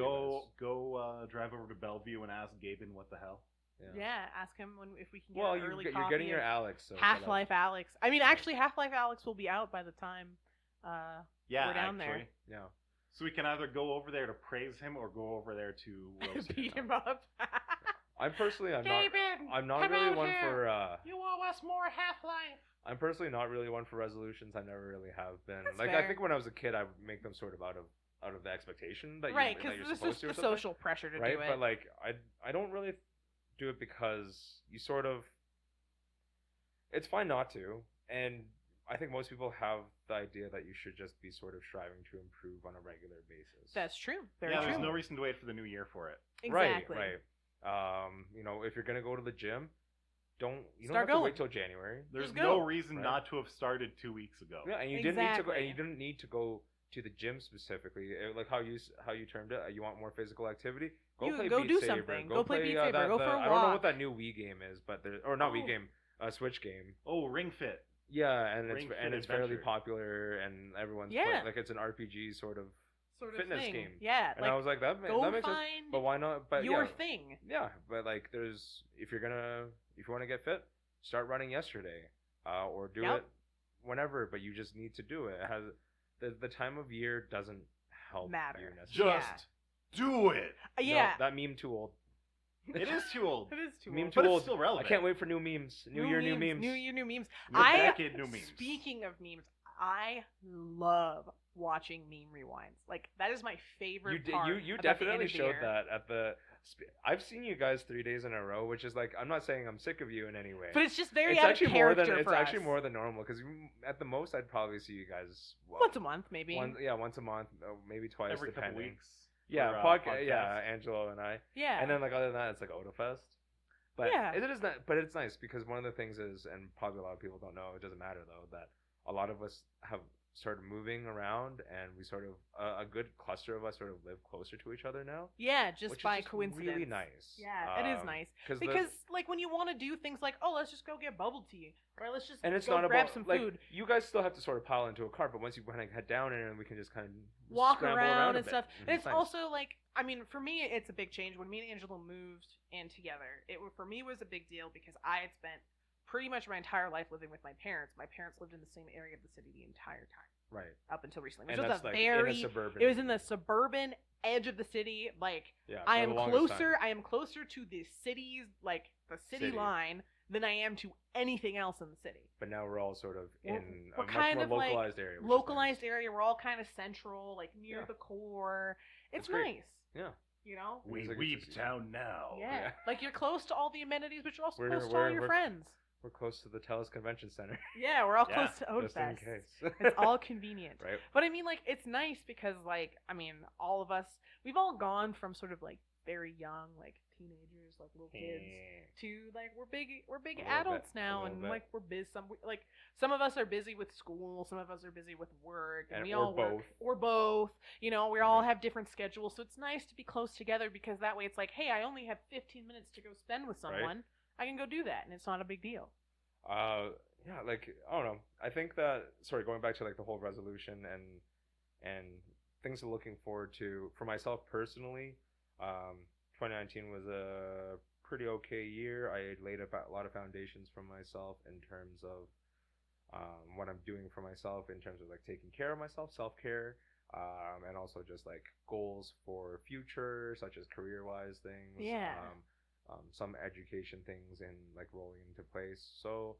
[SPEAKER 2] Go drive over to Bellevue and ask Gaben what the hell.
[SPEAKER 1] guys.
[SPEAKER 3] Yeah, ask him if we can get
[SPEAKER 1] Well,
[SPEAKER 3] an early
[SPEAKER 1] you're
[SPEAKER 3] copy
[SPEAKER 1] getting your
[SPEAKER 3] of
[SPEAKER 1] Alex. So
[SPEAKER 3] Half-Life Alex. I mean, actually, Half-Life Alex will be out by the time
[SPEAKER 2] Yeah,
[SPEAKER 3] we're down
[SPEAKER 2] actually.
[SPEAKER 1] Yeah.
[SPEAKER 2] So we can either go over there to praise him or go over there to
[SPEAKER 3] there.
[SPEAKER 2] roast
[SPEAKER 3] Beat
[SPEAKER 2] him.
[SPEAKER 3] him up.
[SPEAKER 1] I'm personally, I'm
[SPEAKER 3] Gaben,
[SPEAKER 1] not
[SPEAKER 3] come
[SPEAKER 1] really
[SPEAKER 3] out
[SPEAKER 1] one
[SPEAKER 3] here.
[SPEAKER 1] for.
[SPEAKER 3] You owe us more Half-Life.
[SPEAKER 1] I'm personally not really one for resolutions. I never really have been.
[SPEAKER 3] That's
[SPEAKER 1] Like
[SPEAKER 3] fair.
[SPEAKER 1] I think when I was a kid, I would make them sort of out of the expectation that
[SPEAKER 3] Right,
[SPEAKER 1] that
[SPEAKER 3] because
[SPEAKER 1] you're
[SPEAKER 3] this
[SPEAKER 1] supposed
[SPEAKER 3] is
[SPEAKER 1] to, or
[SPEAKER 3] the
[SPEAKER 1] something,
[SPEAKER 3] social pressure to
[SPEAKER 1] right?
[SPEAKER 3] do it.
[SPEAKER 1] But like I don't really do it because you sort of. It's fine not to, and I think most people have the idea that you should just be sort of striving to improve on a regular basis.
[SPEAKER 3] That's true. Very
[SPEAKER 2] Yeah,
[SPEAKER 3] true.
[SPEAKER 2] there's no reason to wait for the new year for it.
[SPEAKER 3] Exactly.
[SPEAKER 1] Right. If you're gonna go to the gym, you don't
[SPEAKER 3] Start
[SPEAKER 1] have to
[SPEAKER 3] going.
[SPEAKER 1] wait till January.
[SPEAKER 2] There's
[SPEAKER 3] Just
[SPEAKER 2] no
[SPEAKER 3] go.
[SPEAKER 2] reason
[SPEAKER 1] Right.
[SPEAKER 2] not to have started 2 weeks ago.
[SPEAKER 1] Yeah, and you didn't need to go. And
[SPEAKER 3] Exactly.
[SPEAKER 1] you didn't need to go to the gym specifically. Like how you termed it. You want more physical activity?
[SPEAKER 3] You
[SPEAKER 1] play
[SPEAKER 3] go
[SPEAKER 1] Beat
[SPEAKER 3] do
[SPEAKER 1] Saber.
[SPEAKER 3] something. Go play Beat
[SPEAKER 1] that-
[SPEAKER 3] Saber. Go for a
[SPEAKER 1] I don't know
[SPEAKER 3] walk.
[SPEAKER 1] what that new Wii game is, but not Wii
[SPEAKER 3] Oh.
[SPEAKER 1] game, Switch game.
[SPEAKER 2] Oh, Ring Fit.
[SPEAKER 1] Yeah, and
[SPEAKER 2] Ring Fit
[SPEAKER 1] it's fairly
[SPEAKER 2] Adventure.
[SPEAKER 1] popular, and everyone's
[SPEAKER 3] Yeah.
[SPEAKER 1] playing. Like it's an RPG sort of
[SPEAKER 3] Sort of
[SPEAKER 1] fitness
[SPEAKER 3] thing.
[SPEAKER 1] game.
[SPEAKER 3] Yeah.
[SPEAKER 1] And I was like, that
[SPEAKER 3] go
[SPEAKER 1] makes sense.
[SPEAKER 3] find
[SPEAKER 1] But why not? But
[SPEAKER 3] your
[SPEAKER 1] yeah,
[SPEAKER 3] thing.
[SPEAKER 1] yeah, but like, if you want to get fit, start running yesterday, or do
[SPEAKER 3] Yep.
[SPEAKER 1] it whenever. But you just need to do it. It has the time of year doesn't help
[SPEAKER 3] Matter.
[SPEAKER 1] you necessarily.
[SPEAKER 2] Just do it.
[SPEAKER 1] No,
[SPEAKER 3] Yeah.
[SPEAKER 1] that meme too old.
[SPEAKER 2] It is too old.
[SPEAKER 3] It is too
[SPEAKER 1] Meme
[SPEAKER 3] old.
[SPEAKER 1] too
[SPEAKER 2] But
[SPEAKER 1] old.
[SPEAKER 2] it's still
[SPEAKER 1] I
[SPEAKER 2] relevant.
[SPEAKER 1] can't wait for new memes. New year, new memes.
[SPEAKER 3] New year, new memes.
[SPEAKER 2] New decade, new memes.
[SPEAKER 3] Speaking of memes, I love watching meme rewinds. Like that is my favorite part.
[SPEAKER 1] You
[SPEAKER 3] about the end
[SPEAKER 1] definitely
[SPEAKER 3] of the
[SPEAKER 1] showed
[SPEAKER 3] year.
[SPEAKER 1] that at the. I've seen you guys 3 days in a row, which is like, I'm not saying I'm sick of you in any way.
[SPEAKER 3] But it's just very
[SPEAKER 1] it's
[SPEAKER 3] out
[SPEAKER 1] actually
[SPEAKER 3] of
[SPEAKER 1] more
[SPEAKER 3] character
[SPEAKER 1] than it's
[SPEAKER 3] for
[SPEAKER 1] actually
[SPEAKER 3] us.
[SPEAKER 1] more than normal, because at the most I'd probably see you guys
[SPEAKER 3] Once a month, maybe.
[SPEAKER 1] once a month, maybe twice,
[SPEAKER 2] Every couple
[SPEAKER 1] depending.
[SPEAKER 2] weeks.
[SPEAKER 1] Yeah,
[SPEAKER 2] for,
[SPEAKER 1] podcast. Yeah, Angelo and I.
[SPEAKER 3] yeah.
[SPEAKER 1] And then like other than that, it's like Otafest. But
[SPEAKER 3] Yeah.
[SPEAKER 1] it is not. But it's nice because one of the things is, and probably a lot of people don't know, it doesn't matter though, that a lot of us have started moving around, and we sort of a good cluster of us sort of live closer to each other now.
[SPEAKER 3] Yeah, just
[SPEAKER 1] which
[SPEAKER 3] by
[SPEAKER 1] is just
[SPEAKER 3] coincidence.
[SPEAKER 1] really nice.
[SPEAKER 3] Yeah, it is nice.
[SPEAKER 1] because
[SPEAKER 3] Like when you want to do things like, oh, let's just go get bubble tea, or let's just
[SPEAKER 1] and it's
[SPEAKER 3] go
[SPEAKER 1] not
[SPEAKER 3] grab
[SPEAKER 1] about
[SPEAKER 3] some
[SPEAKER 1] like
[SPEAKER 3] food,
[SPEAKER 1] you guys still have to sort of pile into a cart, but once you kind of head down in, and we can just kind of
[SPEAKER 3] walk
[SPEAKER 1] scramble
[SPEAKER 3] around
[SPEAKER 1] a
[SPEAKER 3] and
[SPEAKER 1] bit.
[SPEAKER 3] stuff.
[SPEAKER 1] Mhm,
[SPEAKER 3] And it's
[SPEAKER 1] nice.
[SPEAKER 3] also like, I mean, for me, it's a big change. When me and Angela moved in together, for me was a big deal because I had spent pretty much my entire life living with my parents. My parents lived in the same area of the city the entire time,
[SPEAKER 1] right,
[SPEAKER 3] up until recently. Which
[SPEAKER 1] and
[SPEAKER 3] was
[SPEAKER 1] that's
[SPEAKER 3] a
[SPEAKER 1] like
[SPEAKER 3] very,
[SPEAKER 1] in a suburban.
[SPEAKER 3] it was in the suburban edge of the city. Like
[SPEAKER 1] yeah,
[SPEAKER 3] I
[SPEAKER 1] for
[SPEAKER 3] am
[SPEAKER 1] the longest
[SPEAKER 3] closer.
[SPEAKER 1] time.
[SPEAKER 3] I am closer to the city's, like the city
[SPEAKER 1] City.
[SPEAKER 3] line, than I am to anything else in the city.
[SPEAKER 1] But now we're all sort of
[SPEAKER 3] We're-
[SPEAKER 1] in
[SPEAKER 3] we're
[SPEAKER 1] a much
[SPEAKER 3] kind
[SPEAKER 1] more
[SPEAKER 3] of, like,
[SPEAKER 1] localized area. which is
[SPEAKER 3] Localized
[SPEAKER 1] nice.
[SPEAKER 3] area. We're all kind of central, like near
[SPEAKER 1] Yeah.
[SPEAKER 3] the core. It's
[SPEAKER 1] It's great.
[SPEAKER 3] nice.
[SPEAKER 1] Yeah.
[SPEAKER 3] You know.
[SPEAKER 2] We
[SPEAKER 1] It's like
[SPEAKER 2] weep
[SPEAKER 1] it's-
[SPEAKER 2] town now.
[SPEAKER 3] Yeah.
[SPEAKER 1] yeah.
[SPEAKER 3] Like you're close to all the amenities, but you're also
[SPEAKER 1] We're-
[SPEAKER 3] close to all
[SPEAKER 1] we're-
[SPEAKER 3] your
[SPEAKER 1] we're-
[SPEAKER 3] friends.
[SPEAKER 1] We're close to the Telus Convention Center.
[SPEAKER 3] Yeah, we're all
[SPEAKER 2] Yeah,
[SPEAKER 3] close to
[SPEAKER 1] just in
[SPEAKER 3] Otafest.
[SPEAKER 1] case.
[SPEAKER 3] It's all convenient.
[SPEAKER 1] right.
[SPEAKER 3] But I mean, like, it's nice because, like, I mean, all of us, we've all gone from sort of like very young, like teenagers, like little kids, to like we're big
[SPEAKER 1] A little
[SPEAKER 3] adults
[SPEAKER 1] bit, a
[SPEAKER 3] now,
[SPEAKER 1] little
[SPEAKER 3] and
[SPEAKER 1] bit.
[SPEAKER 3] like we're busy. Some of us are busy with school, some of us are busy with work, and we
[SPEAKER 1] or
[SPEAKER 3] all work,
[SPEAKER 1] both.
[SPEAKER 3] or both. You know, we all
[SPEAKER 1] Right.
[SPEAKER 3] have different schedules, so it's nice to be close together because that way it's like, hey, I only have 15 minutes to go spend with
[SPEAKER 1] Right.
[SPEAKER 3] someone. I can go do that, and it's not a big deal.
[SPEAKER 1] Yeah, like I don't know. I think that going back to like the whole resolution and things I'm looking forward to for myself personally. 2019 was a pretty okay year. I laid up a lot of foundations for myself in terms of what I'm doing for myself, in terms of like taking care of myself, self-care, and also just like goals for future, such as career-wise things.
[SPEAKER 3] Yeah.
[SPEAKER 1] Some education things and like rolling into place. So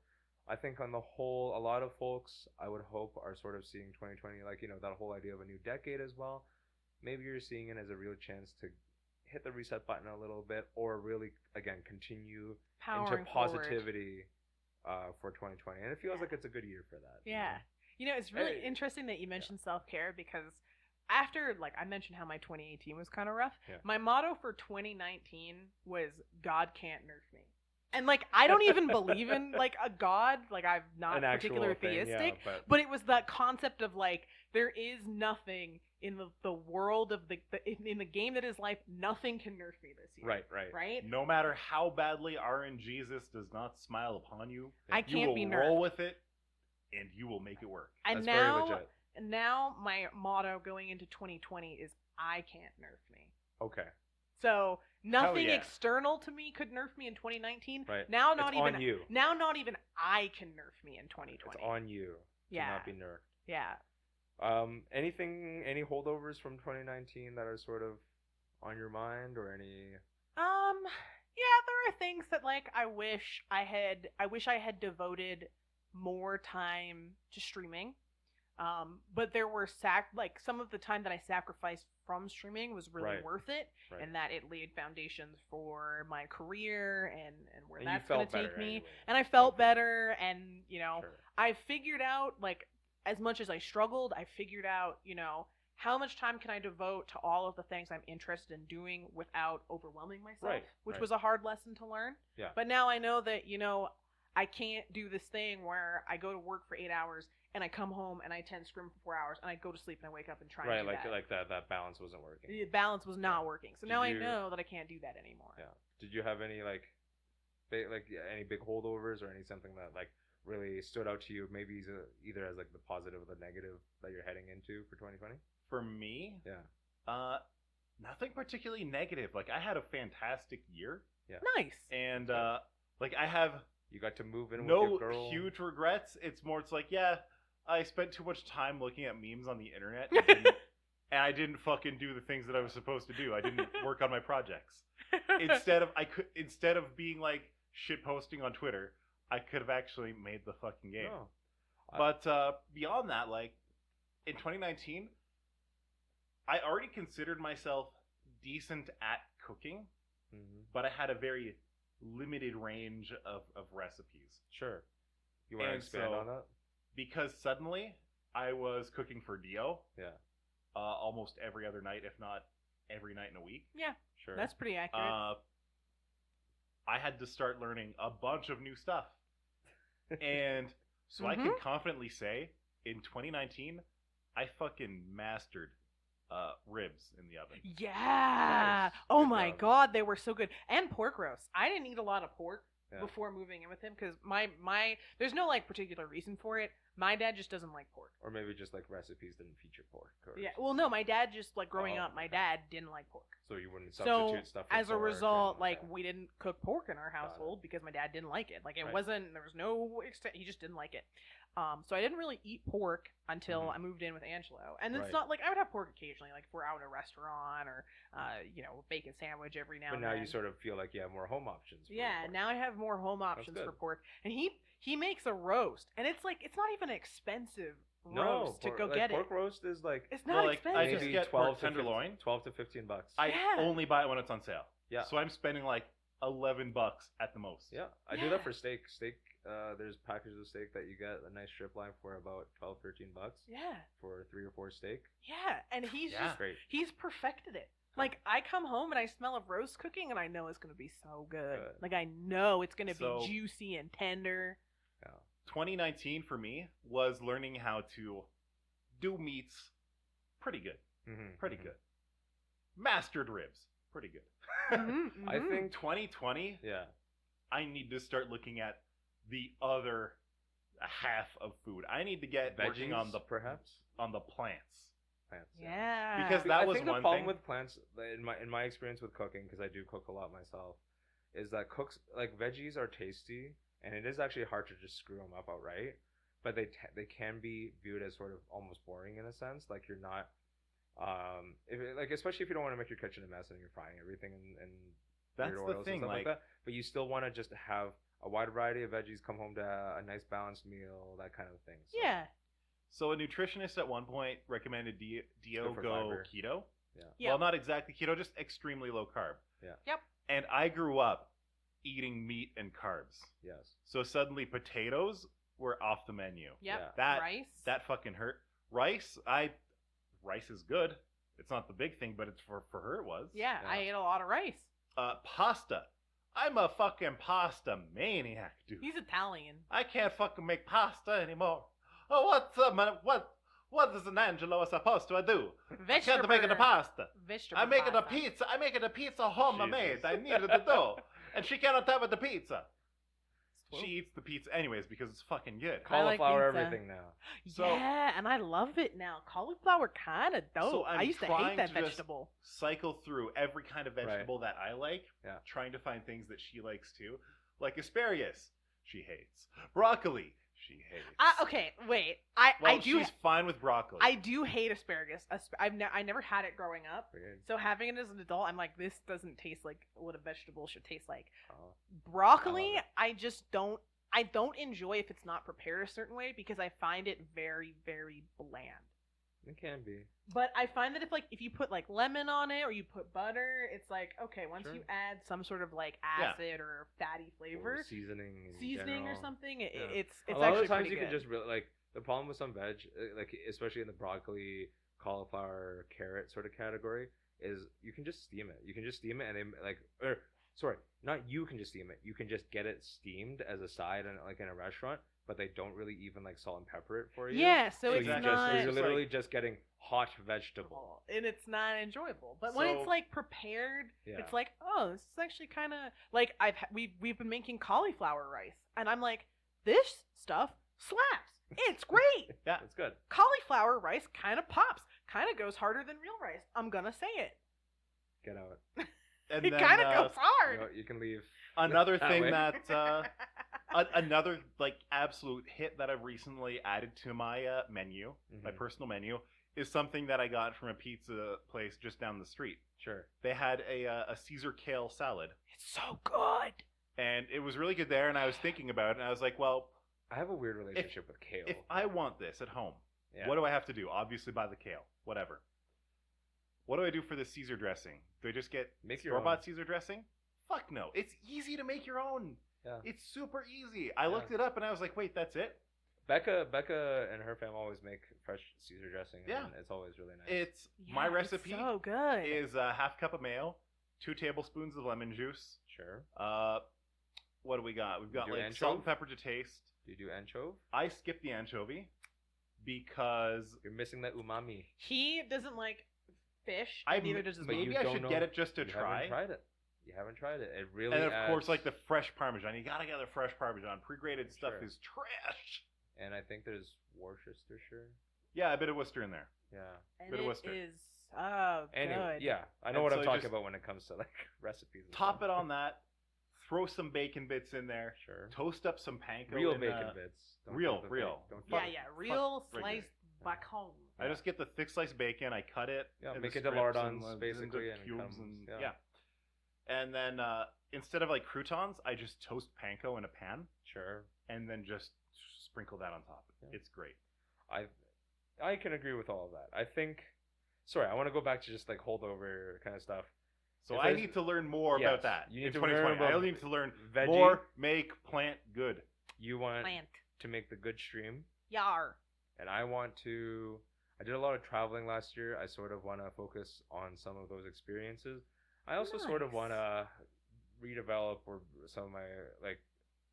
[SPEAKER 1] I think on the whole, a lot of folks, I would hope, are sort of seeing 2020 like, that whole idea of a new decade as well. Maybe you're seeing it as a real chance to hit the reset button a little bit, or really, again, continue into positivity for 2020. And it feels like it's a good year for that.
[SPEAKER 3] Yeah. It's really interesting that you mentioned self-care, because after, like, I mentioned how my 2018 was kind of rough. Yeah. My motto for 2019 was, God can't nerf me. And, like, I don't even believe in, like, a god. Like, I'm not particularly theistic. Yeah, but it was that concept of, like, there is nothing in the world of in the game that is life, nothing can nerf me this year. Right?
[SPEAKER 2] No matter how badly RNGesus does not smile upon you,
[SPEAKER 3] I can't be nerfed.
[SPEAKER 2] You will roll with it, and you will make it work.
[SPEAKER 3] And
[SPEAKER 1] That's
[SPEAKER 3] now,
[SPEAKER 1] very legit.
[SPEAKER 3] And now my motto going into 2020 is, I can't nerf me.
[SPEAKER 1] Okay.
[SPEAKER 3] So nothing external to me could nerf me in 2019.
[SPEAKER 1] Right.
[SPEAKER 3] Now not
[SPEAKER 1] it's
[SPEAKER 3] even
[SPEAKER 1] on you.
[SPEAKER 3] Now not even I can nerf me in 2020.
[SPEAKER 1] It's on you to not be nerfed.
[SPEAKER 3] Yeah.
[SPEAKER 1] Any holdovers from 2019 that are sort of on your mind, or any?
[SPEAKER 3] Yeah, there are things that, like, I wish I had devoted more time to streaming. But there were some of the time that I sacrificed from streaming was really worth it, and that it laid foundations for my career and where that's going to take me. Anyway. And I felt better, and I figured out, like, as much as I struggled, I figured out, how much time can I devote to all of the things I'm interested in doing without overwhelming myself, which was a hard lesson to learn. Yeah. But now I know that, I can't do this thing where I go to work for 8 hours and I come home and I attend scrim for 4 hours and I go to sleep and I wake up and try and do that.
[SPEAKER 1] Like that balance wasn't working.
[SPEAKER 3] The balance was not working. So now I know that I can't do that anymore.
[SPEAKER 1] Yeah. Did you have any any big holdovers, or any something that like really stood out to you, maybe either as like the positive or the negative that you're heading into for 2020?
[SPEAKER 2] For me? Yeah. Nothing particularly negative. Like, I had a fantastic year.
[SPEAKER 1] Yeah.
[SPEAKER 3] Nice.
[SPEAKER 2] And like, I have
[SPEAKER 1] you got to move in with your girl.
[SPEAKER 2] No huge regrets. It's like, yeah, I spent too much time looking at memes on the internet, and I didn't fucking do the things that I was supposed to do. I didn't work on my projects. Instead of being like shit posting on Twitter, I could have actually made the fucking game. No. But beyond that, like, in 2019, I already considered myself decent at cooking, but I had a very limited range of recipes.
[SPEAKER 1] Sure. You want to expand on that?
[SPEAKER 2] Because suddenly I was cooking for Dio.
[SPEAKER 1] Yeah.
[SPEAKER 2] Almost every other night, if not every night in a week.
[SPEAKER 3] Yeah. Sure. That's pretty accurate.
[SPEAKER 2] I had to start learning a bunch of new stuff. And so I can confidently say, in 2019, I fucking mastered ribs in the oven.
[SPEAKER 3] Yeah. Nice. Oh my god, they were so good. And pork roast. I didn't eat a lot of pork before moving in with him, because my there's no like particular reason for it. My dad just doesn't like pork.
[SPEAKER 1] Or maybe just like recipes didn't feature pork.
[SPEAKER 3] Yeah. Well, no, my dad just like growing up, my dad didn't like pork.
[SPEAKER 1] So you wouldn't substitute stuff for pork.
[SPEAKER 3] As a result, we didn't cook pork in our household because my dad didn't like it. Like, it wasn't, there was no extent, he just didn't like it. So I didn't really eat pork until I moved in with Angelo. And it's not like I would have pork occasionally, like if we're out at a restaurant, or bacon sandwich every now and then.
[SPEAKER 1] But now you sort of feel like you have more home options.
[SPEAKER 3] Now I have more home options for pork. And he makes a roast, and it's like, it's not even expensive roast to go get
[SPEAKER 1] pork roast is like,
[SPEAKER 3] it's not expensive.
[SPEAKER 2] I just get 12 tenderloin,
[SPEAKER 1] $12 to $15.
[SPEAKER 2] I only buy it when it's on sale. Yeah. So I'm spending like $11 at the most.
[SPEAKER 1] Yeah, I do that for steak. There's packages of steak that you get a nice strip line for about $12-13.
[SPEAKER 3] Yeah.
[SPEAKER 1] For 3 or 4 steak.
[SPEAKER 3] Yeah, and he's just
[SPEAKER 1] great.
[SPEAKER 3] He's perfected it. Like, I come home and I smell of roast cooking, and I know it's gonna be so good. Like, I know it's gonna be juicy and tender.
[SPEAKER 1] Yeah.
[SPEAKER 2] 2019 for me was learning how to do meats pretty good. Pretty good. Mastered ribs. Pretty good.
[SPEAKER 1] I think
[SPEAKER 2] 2020, I need to start looking at the other half of food. I need to get working on the plants.
[SPEAKER 3] Yeah.
[SPEAKER 2] Because that was
[SPEAKER 1] I think
[SPEAKER 2] one
[SPEAKER 1] the problem
[SPEAKER 2] thing
[SPEAKER 1] with plants, in my experience with cooking, because I do cook a lot myself, is that cooks like veggies are tasty, and it is actually hard to just screw them up outright. But they can be viewed as sort of almost boring in a sense. Like you're not, especially if you don't want to make your kitchen a mess and you're frying everything and
[SPEAKER 2] That's
[SPEAKER 1] weird
[SPEAKER 2] the
[SPEAKER 1] oils
[SPEAKER 2] thing,
[SPEAKER 1] and stuff
[SPEAKER 2] like
[SPEAKER 1] that. But you still want to just have a wide variety of veggies, come home to a nice balanced meal, that kind of thing. So,
[SPEAKER 3] Yeah.
[SPEAKER 2] So a nutritionist at one point recommended Dio
[SPEAKER 1] for
[SPEAKER 2] go
[SPEAKER 1] fiber.
[SPEAKER 2] keto.
[SPEAKER 3] Yeah.
[SPEAKER 2] Well, not exactly keto, just extremely low carb.
[SPEAKER 1] Yeah.
[SPEAKER 3] Yep.
[SPEAKER 2] And I grew up eating meat and carbs.
[SPEAKER 1] Yes.
[SPEAKER 2] So suddenly potatoes were off the menu.
[SPEAKER 3] Yep.
[SPEAKER 1] Yeah.
[SPEAKER 3] Rice.
[SPEAKER 2] That fucking hurt. Rice is good. It's not the big thing, but it's for her it was.
[SPEAKER 3] Yeah, I ate a lot of rice.
[SPEAKER 2] Pasta. I'm a fucking pasta maniac, dude.
[SPEAKER 3] He's Italian.
[SPEAKER 2] I can't fucking make pasta anymore. Oh, what is an Angelo supposed to do? I can't make the pasta.
[SPEAKER 3] Vegetable
[SPEAKER 2] I'm making a
[SPEAKER 3] pasta.
[SPEAKER 2] pizza. I'm making a pizza homemade.
[SPEAKER 1] Jesus.
[SPEAKER 2] I needed the dough, and she cannot have the pizza. She eats the pizza anyways because it's fucking good.
[SPEAKER 3] I like
[SPEAKER 1] Cauliflower,
[SPEAKER 3] pizza.
[SPEAKER 1] everything now.
[SPEAKER 2] So-
[SPEAKER 3] Yeah, and I love it now. Cauliflower kind of dope.
[SPEAKER 2] So I'm
[SPEAKER 3] I used to
[SPEAKER 2] trying
[SPEAKER 3] hate that
[SPEAKER 2] to just-
[SPEAKER 3] vegetable.
[SPEAKER 2] Cycle through every kind of vegetable that I like,
[SPEAKER 1] Yeah.
[SPEAKER 2] trying to find things that she likes too. Like asparagus, she hates. Broccoli, she hates.
[SPEAKER 3] Okay, wait. I do.
[SPEAKER 2] She's fine with broccoli.
[SPEAKER 3] I do hate asparagus. I never had it growing up.
[SPEAKER 1] Weird.
[SPEAKER 3] So having it as an adult, I'm like, this doesn't taste like what a vegetable should taste like.
[SPEAKER 1] Oh.
[SPEAKER 3] Broccoli,
[SPEAKER 1] I love
[SPEAKER 3] I just don't. I don't enjoy if it's not prepared a certain way because I find it very, very bland.
[SPEAKER 1] It can be.
[SPEAKER 3] But I find that if you put like lemon on it or you put butter, it's like okay. Once
[SPEAKER 1] Sure.
[SPEAKER 3] you add some sort of like
[SPEAKER 2] Yeah.
[SPEAKER 3] acid or fatty flavor,
[SPEAKER 1] Or seasoning. in
[SPEAKER 3] seasoning or
[SPEAKER 1] general.
[SPEAKER 3] something,
[SPEAKER 1] Yeah.
[SPEAKER 3] it's
[SPEAKER 1] a lot
[SPEAKER 3] actually
[SPEAKER 1] of times
[SPEAKER 3] pretty
[SPEAKER 1] you
[SPEAKER 3] good.
[SPEAKER 1] can just really like the problem with some veg, like especially in the broccoli, cauliflower, carrot sort of category, is you can just steam it. You can just steam it and then not you can just steam it. You can just get it steamed as a side and like in a restaurant, but they don't really even like salt and pepper it for you.
[SPEAKER 3] Yeah, so
[SPEAKER 1] So
[SPEAKER 3] it's
[SPEAKER 1] you
[SPEAKER 2] Exactly.
[SPEAKER 3] not.
[SPEAKER 1] you're
[SPEAKER 2] It's
[SPEAKER 1] literally
[SPEAKER 2] like-
[SPEAKER 1] just getting hot vegetable.
[SPEAKER 3] And it's not enjoyable. But when
[SPEAKER 2] So-
[SPEAKER 3] it's like prepared,
[SPEAKER 1] Yeah.
[SPEAKER 3] it's like, oh, this is actually kind of like we've been making cauliflower rice, and I'm like, this stuff slaps. It's great.
[SPEAKER 2] Yeah.
[SPEAKER 1] It's good.
[SPEAKER 3] Cauliflower rice kind of pops, kind of goes harder than real rice. I'm gonna say it.
[SPEAKER 1] Get out.
[SPEAKER 2] And
[SPEAKER 3] It
[SPEAKER 2] then,
[SPEAKER 3] kind of goes
[SPEAKER 1] You
[SPEAKER 3] hard.
[SPEAKER 1] know, you can leave.
[SPEAKER 2] another
[SPEAKER 1] That
[SPEAKER 2] thing
[SPEAKER 1] way.
[SPEAKER 2] that another like absolute hit that I've recently added to my menu, my
[SPEAKER 1] Mhm.
[SPEAKER 2] personal menu, is something that I got from a pizza place just down the street.
[SPEAKER 1] Sure.
[SPEAKER 2] They had a Caesar kale salad,
[SPEAKER 3] It's so good.
[SPEAKER 2] and it was really good there. And I was thinking about it, and I was like, well,
[SPEAKER 1] I have a weird relationship with kale.
[SPEAKER 2] if I want this at home,
[SPEAKER 1] Yeah.
[SPEAKER 2] what do I have to do? Obviously, buy the kale. Whatever. What do I do for the Caesar dressing? Do I just get
[SPEAKER 1] Make your
[SPEAKER 2] store-bought
[SPEAKER 1] own.
[SPEAKER 2] Caesar dressing? Fuck no. It's easy to make your own.
[SPEAKER 1] Yeah.
[SPEAKER 2] It's super easy. I
[SPEAKER 1] Yeah.
[SPEAKER 2] looked it up, and I was like, wait, that's it?
[SPEAKER 1] Becca and her family always make fresh Caesar dressing.
[SPEAKER 2] Yeah.
[SPEAKER 1] And it's always really nice.
[SPEAKER 2] It's
[SPEAKER 3] Yeah,
[SPEAKER 2] my
[SPEAKER 3] it's
[SPEAKER 2] recipe
[SPEAKER 3] so good.
[SPEAKER 2] is a half cup of mayo, 2 tablespoons of lemon juice.
[SPEAKER 1] Sure.
[SPEAKER 2] What do we got? We've got
[SPEAKER 1] do
[SPEAKER 2] like
[SPEAKER 1] anchovy?
[SPEAKER 2] salt and pepper to taste.
[SPEAKER 1] Do you do anchovy?
[SPEAKER 2] I skip the anchovy because
[SPEAKER 1] You're missing that umami.
[SPEAKER 3] He doesn't like fish.
[SPEAKER 2] I
[SPEAKER 3] and neither does his
[SPEAKER 1] but
[SPEAKER 3] mom.
[SPEAKER 1] you
[SPEAKER 2] maybe I
[SPEAKER 1] don't
[SPEAKER 2] should
[SPEAKER 1] know-
[SPEAKER 2] get it just to
[SPEAKER 1] You
[SPEAKER 2] try.
[SPEAKER 1] haven't tried it. You haven't tried it. It really
[SPEAKER 2] And of course,
[SPEAKER 1] adds-
[SPEAKER 2] like the fresh Parmesan. You gotta get the fresh Parmesan. Pre-grated stuff
[SPEAKER 1] Sure.
[SPEAKER 2] is trash.
[SPEAKER 1] And I think there's Worcestershire.
[SPEAKER 2] Yeah, a bit of Worcester in there.
[SPEAKER 1] Yeah.
[SPEAKER 3] And
[SPEAKER 2] Bit of
[SPEAKER 3] it
[SPEAKER 2] Worcester.
[SPEAKER 3] is so
[SPEAKER 1] Anyway,
[SPEAKER 3] good.
[SPEAKER 1] yeah. I know
[SPEAKER 2] And
[SPEAKER 1] what
[SPEAKER 2] so
[SPEAKER 1] I'm
[SPEAKER 2] you
[SPEAKER 1] talking
[SPEAKER 2] just
[SPEAKER 1] about when it comes to like recipes. and
[SPEAKER 2] Top
[SPEAKER 1] stuff.
[SPEAKER 2] it on that. Throw some bacon bits in there.
[SPEAKER 1] Sure.
[SPEAKER 2] Toast up some panko.
[SPEAKER 1] Real
[SPEAKER 2] in,
[SPEAKER 1] bacon bits. Don't
[SPEAKER 2] real,
[SPEAKER 1] do the
[SPEAKER 2] real.
[SPEAKER 1] fake- Don't
[SPEAKER 3] Yeah,
[SPEAKER 1] fuck-
[SPEAKER 3] yeah, real
[SPEAKER 2] regular.
[SPEAKER 3] sliced back home.
[SPEAKER 2] I just get the thick sliced bacon. I cut it.
[SPEAKER 1] Yeah,
[SPEAKER 2] into
[SPEAKER 1] make it
[SPEAKER 2] strips
[SPEAKER 1] lardons,
[SPEAKER 2] and
[SPEAKER 1] basically,
[SPEAKER 2] into
[SPEAKER 1] and it
[SPEAKER 2] cubes
[SPEAKER 1] comes-
[SPEAKER 2] and
[SPEAKER 1] yeah.
[SPEAKER 2] And then instead of like croutons, I just toast panko in a pan
[SPEAKER 1] Sure.
[SPEAKER 2] and then just sprinkle that on top.
[SPEAKER 1] Yeah.
[SPEAKER 2] It's great.
[SPEAKER 1] I can agree with all of that. I think. Sorry, I want to go back to just like holdover kind of stuff.
[SPEAKER 2] So
[SPEAKER 1] If
[SPEAKER 2] I
[SPEAKER 1] there's-
[SPEAKER 2] need to learn more
[SPEAKER 1] Yes,
[SPEAKER 2] about that
[SPEAKER 1] you need
[SPEAKER 2] in
[SPEAKER 1] to learn
[SPEAKER 2] 2020. I
[SPEAKER 1] about
[SPEAKER 2] need to learn
[SPEAKER 1] veggie.
[SPEAKER 2] more, make plant good.
[SPEAKER 1] You want
[SPEAKER 3] Plant.
[SPEAKER 1] to make the good stream,
[SPEAKER 3] Yar.
[SPEAKER 1] and I want to. I did a lot of traveling last year. I sort of want to focus on some of those experiences. I also sort of
[SPEAKER 3] Nice.
[SPEAKER 1] want to redevelop or some of my like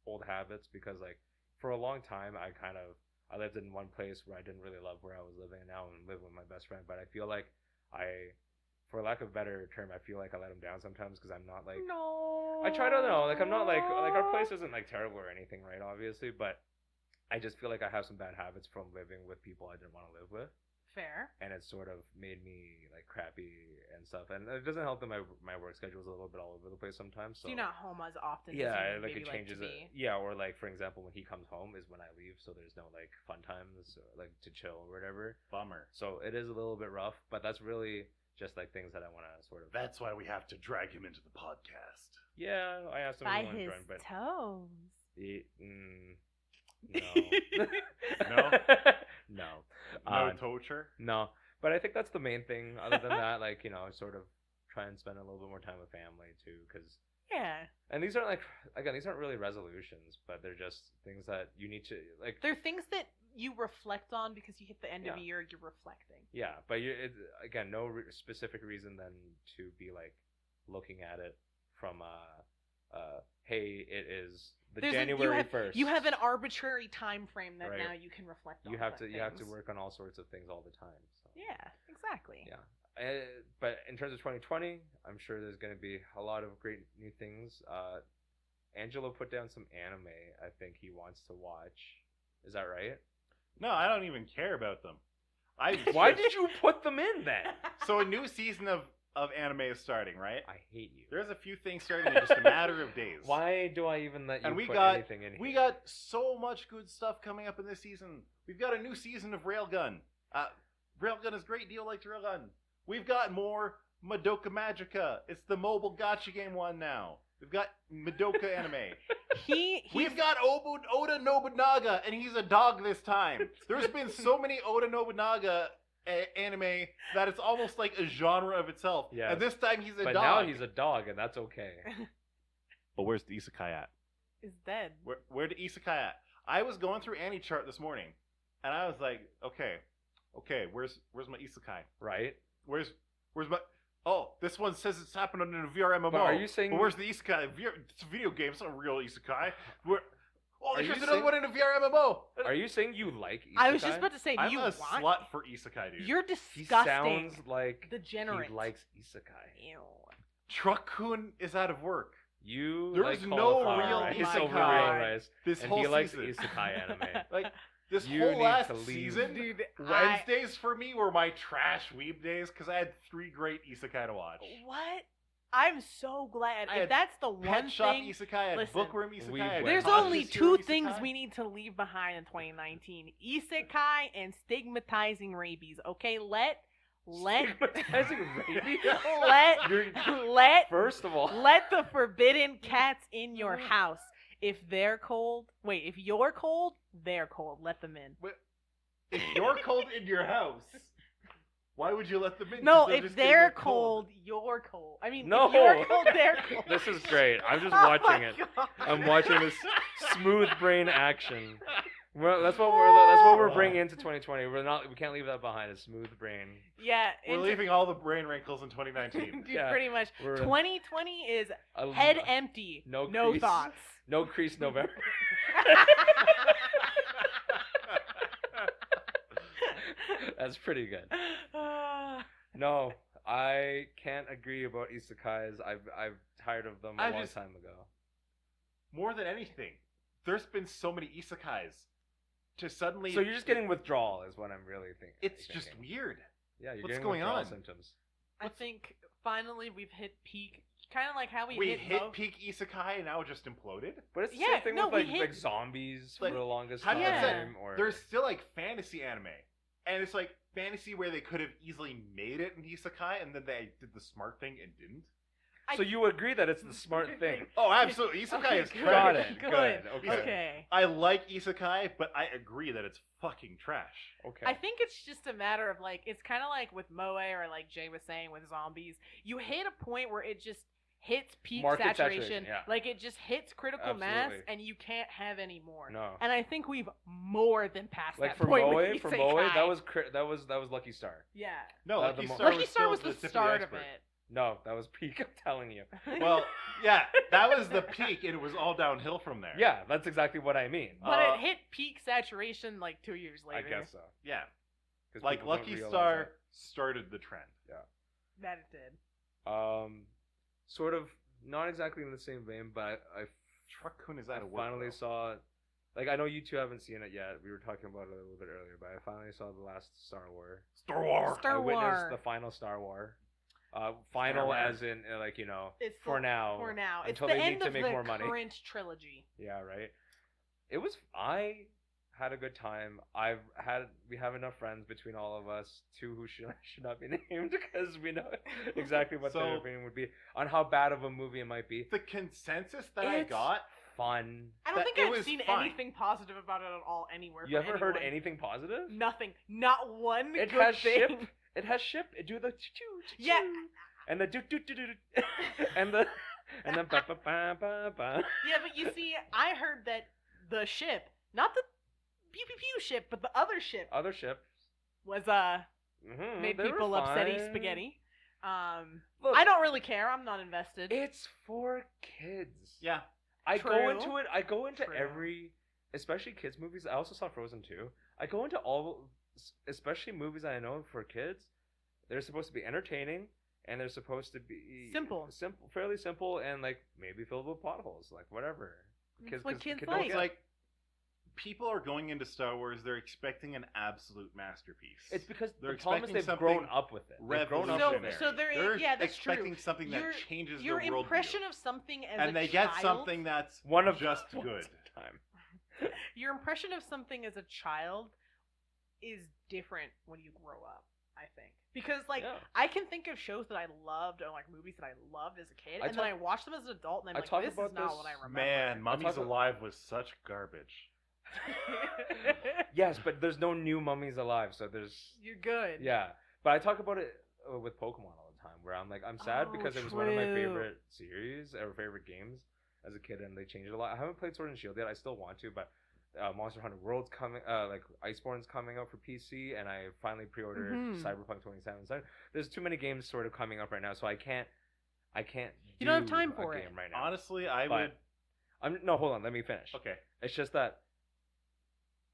[SPEAKER 1] old habits because like for a long time I lived in one place where I didn't really love where I was living, and now I'm living with my best friend. But I feel like for lack of a better term, I feel like I let him down sometimes because I'm not like.
[SPEAKER 3] No.
[SPEAKER 1] I try to know, like I'm not like our place isn't like terrible or anything, right? Obviously, but I just feel like I have some bad habits from living with people I didn't want to live with.
[SPEAKER 3] Fair.
[SPEAKER 1] and it sort of made me like crappy and stuff. And it doesn't help that my work schedule is a little bit all over the place sometimes. So
[SPEAKER 3] you're not home as often.
[SPEAKER 1] yeah,
[SPEAKER 3] as you
[SPEAKER 1] like
[SPEAKER 3] maybe
[SPEAKER 1] it changes
[SPEAKER 3] like to
[SPEAKER 1] it.
[SPEAKER 3] be.
[SPEAKER 1] Yeah, or like for example, when he comes home is when I leave, so there's no like fun times like to chill or whatever.
[SPEAKER 2] Bummer.
[SPEAKER 1] So it is a little bit rough, but that's really just like things that I want to sort of.
[SPEAKER 2] That's why we have to drag him into the podcast.
[SPEAKER 1] Yeah, I asked him
[SPEAKER 3] By
[SPEAKER 1] if he
[SPEAKER 3] his
[SPEAKER 1] wanted to join, but
[SPEAKER 3] toes.
[SPEAKER 1] no, no,
[SPEAKER 2] No torture.
[SPEAKER 1] no. But I think that's the main thing. Other than that, like sort of try and spend a little bit more time with family too, because.
[SPEAKER 3] Yeah.
[SPEAKER 1] And these aren't these aren't really resolutions, but they're just things that you need to like.
[SPEAKER 3] They're things that you reflect on because you hit the end of a year, you're reflecting.
[SPEAKER 1] Yeah, but again, no specific reason than to be like looking at it from hey, it is January 1st.
[SPEAKER 3] You have an arbitrary time frame that now you can reflect on.
[SPEAKER 1] You have to work on all sorts of things all the time. So.
[SPEAKER 3] Yeah, exactly.
[SPEAKER 1] Yeah. But in terms of 2020, I'm sure there's going to be a lot of great new things. Angelo put down some anime I think he wants to watch. Is that right?
[SPEAKER 2] No, I don't even care about them.
[SPEAKER 1] Why did you put them in then?
[SPEAKER 2] So a new season of anime is starting, right?
[SPEAKER 1] I hate you.
[SPEAKER 2] There's a few things starting in just a matter of days.
[SPEAKER 1] Why do I even let you put anything in here?
[SPEAKER 2] We got so much good stuff coming up in this season. We've got a new season of Railgun. Railgun is a great deal like Railgun. We've got more Madoka Magica. It's the mobile gacha game one now. We've got Madoka anime. We've got Oda Nobunaga, and he's a dog this time. There's been so many Oda Nobunaga anime that it's almost like a genre of itself.
[SPEAKER 1] Yes.
[SPEAKER 2] And this time he's a dog.
[SPEAKER 1] But now he's a dog, and that's okay.
[SPEAKER 2] But where's the Isekai at?
[SPEAKER 3] Is dead.
[SPEAKER 2] Where the Isekai at? I was going through AniChart this morning, and I was like, okay, where's my Isekai?
[SPEAKER 1] Right?
[SPEAKER 2] Where's my... Oh, this one says it's happening in a VR MMO.
[SPEAKER 1] But are you saying...
[SPEAKER 2] But where's the Isekai? It's a video game. It's not a real Isekai. Here's another
[SPEAKER 1] saying...
[SPEAKER 2] one in a VR MMO.
[SPEAKER 1] Are you saying you like Isekai?
[SPEAKER 3] I was just about to say,
[SPEAKER 2] I'm a slut for Isekai, dude.
[SPEAKER 3] You're disgusting.
[SPEAKER 1] He sounds like
[SPEAKER 3] degenerate.
[SPEAKER 1] He likes Isekai.
[SPEAKER 3] Ew.
[SPEAKER 2] Truck-kun is out of work.
[SPEAKER 1] There's
[SPEAKER 2] like no real
[SPEAKER 1] Isekai
[SPEAKER 2] over
[SPEAKER 1] real rice,
[SPEAKER 2] this
[SPEAKER 1] and
[SPEAKER 2] whole
[SPEAKER 1] he likes
[SPEAKER 2] season.
[SPEAKER 1] Isekai anime.
[SPEAKER 2] Like this
[SPEAKER 1] You
[SPEAKER 2] whole
[SPEAKER 1] need
[SPEAKER 2] last
[SPEAKER 1] to leave.
[SPEAKER 2] season,
[SPEAKER 3] Dude,
[SPEAKER 2] Wednesdays for me were my trash weeb days because I had 3 great Isekai to watch.
[SPEAKER 3] What? I'm so glad.
[SPEAKER 2] I
[SPEAKER 3] If
[SPEAKER 2] had
[SPEAKER 3] that's the one
[SPEAKER 2] Pet Shop
[SPEAKER 3] thing,
[SPEAKER 2] Isekai, I had
[SPEAKER 3] listen,
[SPEAKER 2] Bookworm Isekai. I had
[SPEAKER 3] there's
[SPEAKER 2] Conscious
[SPEAKER 3] only
[SPEAKER 2] Hero
[SPEAKER 3] 2 things
[SPEAKER 2] Isekai.
[SPEAKER 3] we need to leave behind in 2019: Isekai and stigmatizing rabies. Okay,
[SPEAKER 1] Stigmatizing rabies?
[SPEAKER 3] let
[SPEAKER 1] First of all,
[SPEAKER 3] let the forbidden cats in your house. If you're cold, they're cold. Let them in.
[SPEAKER 2] If you're cold in your house, why would you let them in?
[SPEAKER 3] No,
[SPEAKER 2] 'Cause
[SPEAKER 3] if
[SPEAKER 2] just gonna
[SPEAKER 3] they're
[SPEAKER 2] get
[SPEAKER 3] cold, you're cold. I mean,
[SPEAKER 1] No.
[SPEAKER 3] if you're cold, they're cold.
[SPEAKER 1] This is great. I'm just
[SPEAKER 3] Oh
[SPEAKER 1] watching
[SPEAKER 3] my
[SPEAKER 1] it.
[SPEAKER 3] God.
[SPEAKER 1] I'm watching this smooth brain action. Well, that's what we're bringing into 2020. We can't leave that behind. A smooth brain.
[SPEAKER 3] Yeah,
[SPEAKER 2] We're leaving all the brain wrinkles in 2019.
[SPEAKER 3] Dude,
[SPEAKER 1] Yeah,
[SPEAKER 3] pretty much.
[SPEAKER 1] we're-
[SPEAKER 3] 2020 is
[SPEAKER 1] A-
[SPEAKER 3] head empty.
[SPEAKER 1] no
[SPEAKER 3] No
[SPEAKER 1] crease.
[SPEAKER 3] thoughts.
[SPEAKER 1] No crease November. That's pretty good. No, I can't agree about isekais. I've tired of them a long time ago.
[SPEAKER 2] More than anything, there's been so many isekais. To suddenly,
[SPEAKER 1] So you're just getting withdrawal, is what I'm really thinking.
[SPEAKER 2] It's just weird.
[SPEAKER 1] Yeah, you're
[SPEAKER 2] What's
[SPEAKER 1] getting
[SPEAKER 2] going
[SPEAKER 1] withdrawal
[SPEAKER 2] on?
[SPEAKER 1] symptoms.
[SPEAKER 3] I think finally we've hit peak. Kind of like how we
[SPEAKER 2] hit
[SPEAKER 3] most-
[SPEAKER 2] peak isekai and now it just imploded.
[SPEAKER 1] But it's the
[SPEAKER 3] Yeah,
[SPEAKER 1] same thing
[SPEAKER 3] no,
[SPEAKER 1] with
[SPEAKER 3] we
[SPEAKER 1] like
[SPEAKER 3] hit-
[SPEAKER 1] zombies
[SPEAKER 2] Like,
[SPEAKER 1] for the longest
[SPEAKER 2] How
[SPEAKER 1] time.
[SPEAKER 2] do you
[SPEAKER 3] Yeah.
[SPEAKER 2] say?
[SPEAKER 1] Or
[SPEAKER 2] There's still like fantasy anime, and it's like fantasy where they could have easily made it an isekai, and then they did the smart thing and didn't.
[SPEAKER 1] so you agree that it's the smart thing.
[SPEAKER 2] Oh, absolutely. Isekai
[SPEAKER 3] Okay,
[SPEAKER 2] is
[SPEAKER 3] good.
[SPEAKER 2] trash.
[SPEAKER 1] Got it.
[SPEAKER 3] Good.
[SPEAKER 1] Okay.
[SPEAKER 3] Okay.
[SPEAKER 2] I like isekai, but I agree that it's fucking trash.
[SPEAKER 1] Okay.
[SPEAKER 3] I think it's just a matter of like, it's kind of like with Moe, or like Jay was saying with zombies. You hit a point where it just hits peak
[SPEAKER 1] Market
[SPEAKER 3] saturation.
[SPEAKER 1] saturation, yeah.
[SPEAKER 3] Like it just hits critical mass,
[SPEAKER 1] Absolutely.
[SPEAKER 3] and you can't have any more.
[SPEAKER 1] No.
[SPEAKER 3] And I think we've more than passed
[SPEAKER 1] Like
[SPEAKER 3] that
[SPEAKER 1] for
[SPEAKER 3] point
[SPEAKER 1] Moe,
[SPEAKER 3] with Isekai.
[SPEAKER 1] that was Lucky Star.
[SPEAKER 3] Yeah.
[SPEAKER 2] No,
[SPEAKER 1] The
[SPEAKER 2] Lucky
[SPEAKER 1] mo-
[SPEAKER 2] Star
[SPEAKER 3] Lucky
[SPEAKER 2] was
[SPEAKER 3] Star
[SPEAKER 2] still
[SPEAKER 3] was the
[SPEAKER 2] tip of
[SPEAKER 3] start of
[SPEAKER 2] iceberg.
[SPEAKER 3] it.
[SPEAKER 1] No, that was peak. I'm telling you.
[SPEAKER 2] Well, yeah, that was the peak, and it was all downhill from there.
[SPEAKER 1] Yeah, that's exactly what I mean.
[SPEAKER 3] But it hit peak saturation like 2 years
[SPEAKER 1] I
[SPEAKER 3] later.
[SPEAKER 1] guess so.
[SPEAKER 2] Yeah.
[SPEAKER 1] 'Cause
[SPEAKER 2] Like
[SPEAKER 1] people don't
[SPEAKER 2] Lucky
[SPEAKER 1] realize
[SPEAKER 2] Star started the trend.
[SPEAKER 3] That it did.
[SPEAKER 1] that. Sort of not exactly in the same vein, but I
[SPEAKER 2] Truck-kun is out
[SPEAKER 1] I
[SPEAKER 2] of work.
[SPEAKER 1] finally
[SPEAKER 2] though.
[SPEAKER 1] saw Like, I know you two haven't seen it yet. We were talking about it a little bit earlier, but I finally saw the last Star Wars.
[SPEAKER 2] Star Wars.
[SPEAKER 3] Star
[SPEAKER 1] I witnessed
[SPEAKER 3] Wars.
[SPEAKER 1] the final Star Wars. Final
[SPEAKER 2] Star Wars.
[SPEAKER 1] as in, like, you know,
[SPEAKER 3] It's
[SPEAKER 1] for
[SPEAKER 3] the-
[SPEAKER 1] now.
[SPEAKER 3] For now, it's
[SPEAKER 1] until
[SPEAKER 3] the
[SPEAKER 1] they
[SPEAKER 3] end
[SPEAKER 1] need to
[SPEAKER 3] of
[SPEAKER 1] make
[SPEAKER 3] the
[SPEAKER 1] more money.
[SPEAKER 3] current trilogy.
[SPEAKER 1] Yeah, right. It was. I had a good time. We have enough friends between all of us, two who should not be named because we know exactly what their opinion would be on how bad of a movie it might be.
[SPEAKER 2] The consensus that I
[SPEAKER 1] It's
[SPEAKER 2] got.
[SPEAKER 1] Fun.
[SPEAKER 3] I don't
[SPEAKER 2] That
[SPEAKER 3] think
[SPEAKER 2] it
[SPEAKER 3] I've
[SPEAKER 2] was
[SPEAKER 3] seen
[SPEAKER 2] fine.
[SPEAKER 3] anything positive about it at all anywhere.
[SPEAKER 1] You
[SPEAKER 3] from
[SPEAKER 1] ever heard
[SPEAKER 3] anyone.
[SPEAKER 1] anything positive?
[SPEAKER 3] Nothing. Not one
[SPEAKER 1] It
[SPEAKER 3] good
[SPEAKER 1] has
[SPEAKER 3] thing.
[SPEAKER 1] ship. It has ship. It do the choo
[SPEAKER 3] Yeah.
[SPEAKER 1] and the do do do do do and the ba ba ba ba ba.
[SPEAKER 3] Yeah, but you see, I heard that the ship, not the pew pew pew ship, but the other ship
[SPEAKER 1] Other ships.
[SPEAKER 3] was made
[SPEAKER 1] they were
[SPEAKER 3] people upsetty
[SPEAKER 1] fine.
[SPEAKER 3] spaghetti.
[SPEAKER 1] Look,
[SPEAKER 3] I don't really care. I'm not invested.
[SPEAKER 1] It's for kids.
[SPEAKER 2] Yeah.
[SPEAKER 1] I go
[SPEAKER 3] True.
[SPEAKER 1] into it. I go into
[SPEAKER 3] True.
[SPEAKER 1] every, especially kids movies. I also saw Frozen 2. I go into all, especially movies I know for kids. They're supposed to be entertaining and they're supposed to be
[SPEAKER 3] Simple,
[SPEAKER 1] fairly simple, and like maybe filled with plot holes, like whatever.
[SPEAKER 3] It's what kids
[SPEAKER 1] don't
[SPEAKER 3] like.
[SPEAKER 2] It's
[SPEAKER 1] get-
[SPEAKER 2] like people are going into Star Wars. They're expecting an absolute masterpiece.
[SPEAKER 1] It's because
[SPEAKER 2] They're
[SPEAKER 1] the problem is
[SPEAKER 2] expecting
[SPEAKER 1] they've
[SPEAKER 2] something
[SPEAKER 1] grown up with it. They've grown up
[SPEAKER 2] revolutionary.
[SPEAKER 1] with it.
[SPEAKER 3] So they're yeah, that's
[SPEAKER 2] expecting
[SPEAKER 3] true.
[SPEAKER 2] something that
[SPEAKER 3] Your-
[SPEAKER 2] changes
[SPEAKER 3] Your
[SPEAKER 2] their worldview.
[SPEAKER 3] impression of something as
[SPEAKER 2] and
[SPEAKER 3] a
[SPEAKER 2] they
[SPEAKER 3] child,
[SPEAKER 2] get something that's
[SPEAKER 1] One of
[SPEAKER 2] just
[SPEAKER 1] once
[SPEAKER 2] good.
[SPEAKER 1] at a time.
[SPEAKER 3] Your impression of something as a child is different when you grow up. I think because like
[SPEAKER 1] Yeah.
[SPEAKER 3] I can think of shows that I loved or like movies that I loved as a kid, and then I watched them as an adult, and I'm
[SPEAKER 1] I
[SPEAKER 3] like,
[SPEAKER 1] talk
[SPEAKER 3] this
[SPEAKER 1] about
[SPEAKER 3] is not
[SPEAKER 1] this-
[SPEAKER 3] what I remember.
[SPEAKER 2] Man, Mummies
[SPEAKER 1] talk about-
[SPEAKER 2] Alive was such garbage.
[SPEAKER 1] Yes, but there's no new mummies alive, so there's
[SPEAKER 3] You're good.
[SPEAKER 1] yeah. But I talk about it with Pokemon all the time, where I'm like, I'm sad
[SPEAKER 3] Oh,
[SPEAKER 1] because it was one of my
[SPEAKER 3] true.
[SPEAKER 1] favorite series or favorite games as a kid, and they changed it a lot. I haven't played Sword and Shield yet. I still want to, but Monster Hunter World's coming, like Iceborne's coming out for PC, and I finally pre-ordered
[SPEAKER 3] Mhm.
[SPEAKER 1] Cyberpunk 2077. There's too many games sort of coming up right now, so I can't.
[SPEAKER 3] You don't have
[SPEAKER 1] do
[SPEAKER 3] time
[SPEAKER 1] a
[SPEAKER 3] for it.
[SPEAKER 1] game right now.
[SPEAKER 2] Honestly, I
[SPEAKER 1] But-
[SPEAKER 2] would.
[SPEAKER 1] No, hold on. Let me finish.
[SPEAKER 2] Okay.
[SPEAKER 1] It's just that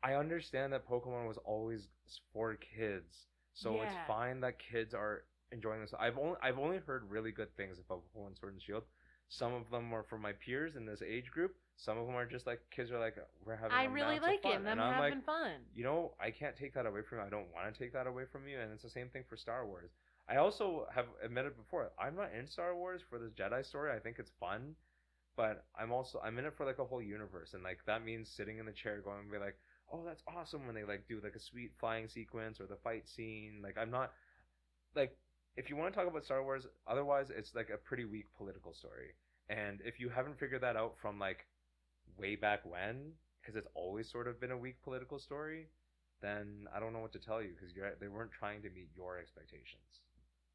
[SPEAKER 1] I understand that Pokemon was always for kids, so it's
[SPEAKER 3] Yeah.
[SPEAKER 1] fine that kids are enjoying this. I've only heard really good things about Pokemon Sword and Shield. Some of them are from my peers in this age group. Some of them are just like kids are like, we're having.
[SPEAKER 3] I really
[SPEAKER 1] amounts of
[SPEAKER 3] like it,
[SPEAKER 1] fun.
[SPEAKER 3] and I'm
[SPEAKER 1] I'm
[SPEAKER 3] having
[SPEAKER 1] like,
[SPEAKER 3] fun.
[SPEAKER 1] you know, I can't take that away from you. I don't want to take that away from you, and it's the same thing for Star Wars. I also have admitted before, I'm not in Star Wars for this Jedi story. I think it's fun, but I'm in it for like a whole universe, and like that means sitting in the chair going and be like, oh, that's awesome when they like do like a sweet flying sequence or the fight scene. Like I'm not like, if you want to talk about Star Wars, otherwise it's like a pretty weak political story. And if you haven't figured that out from like way back when, because it's always sort of been a weak political story, then I don't know what to tell you, because they weren't trying to meet your expectations.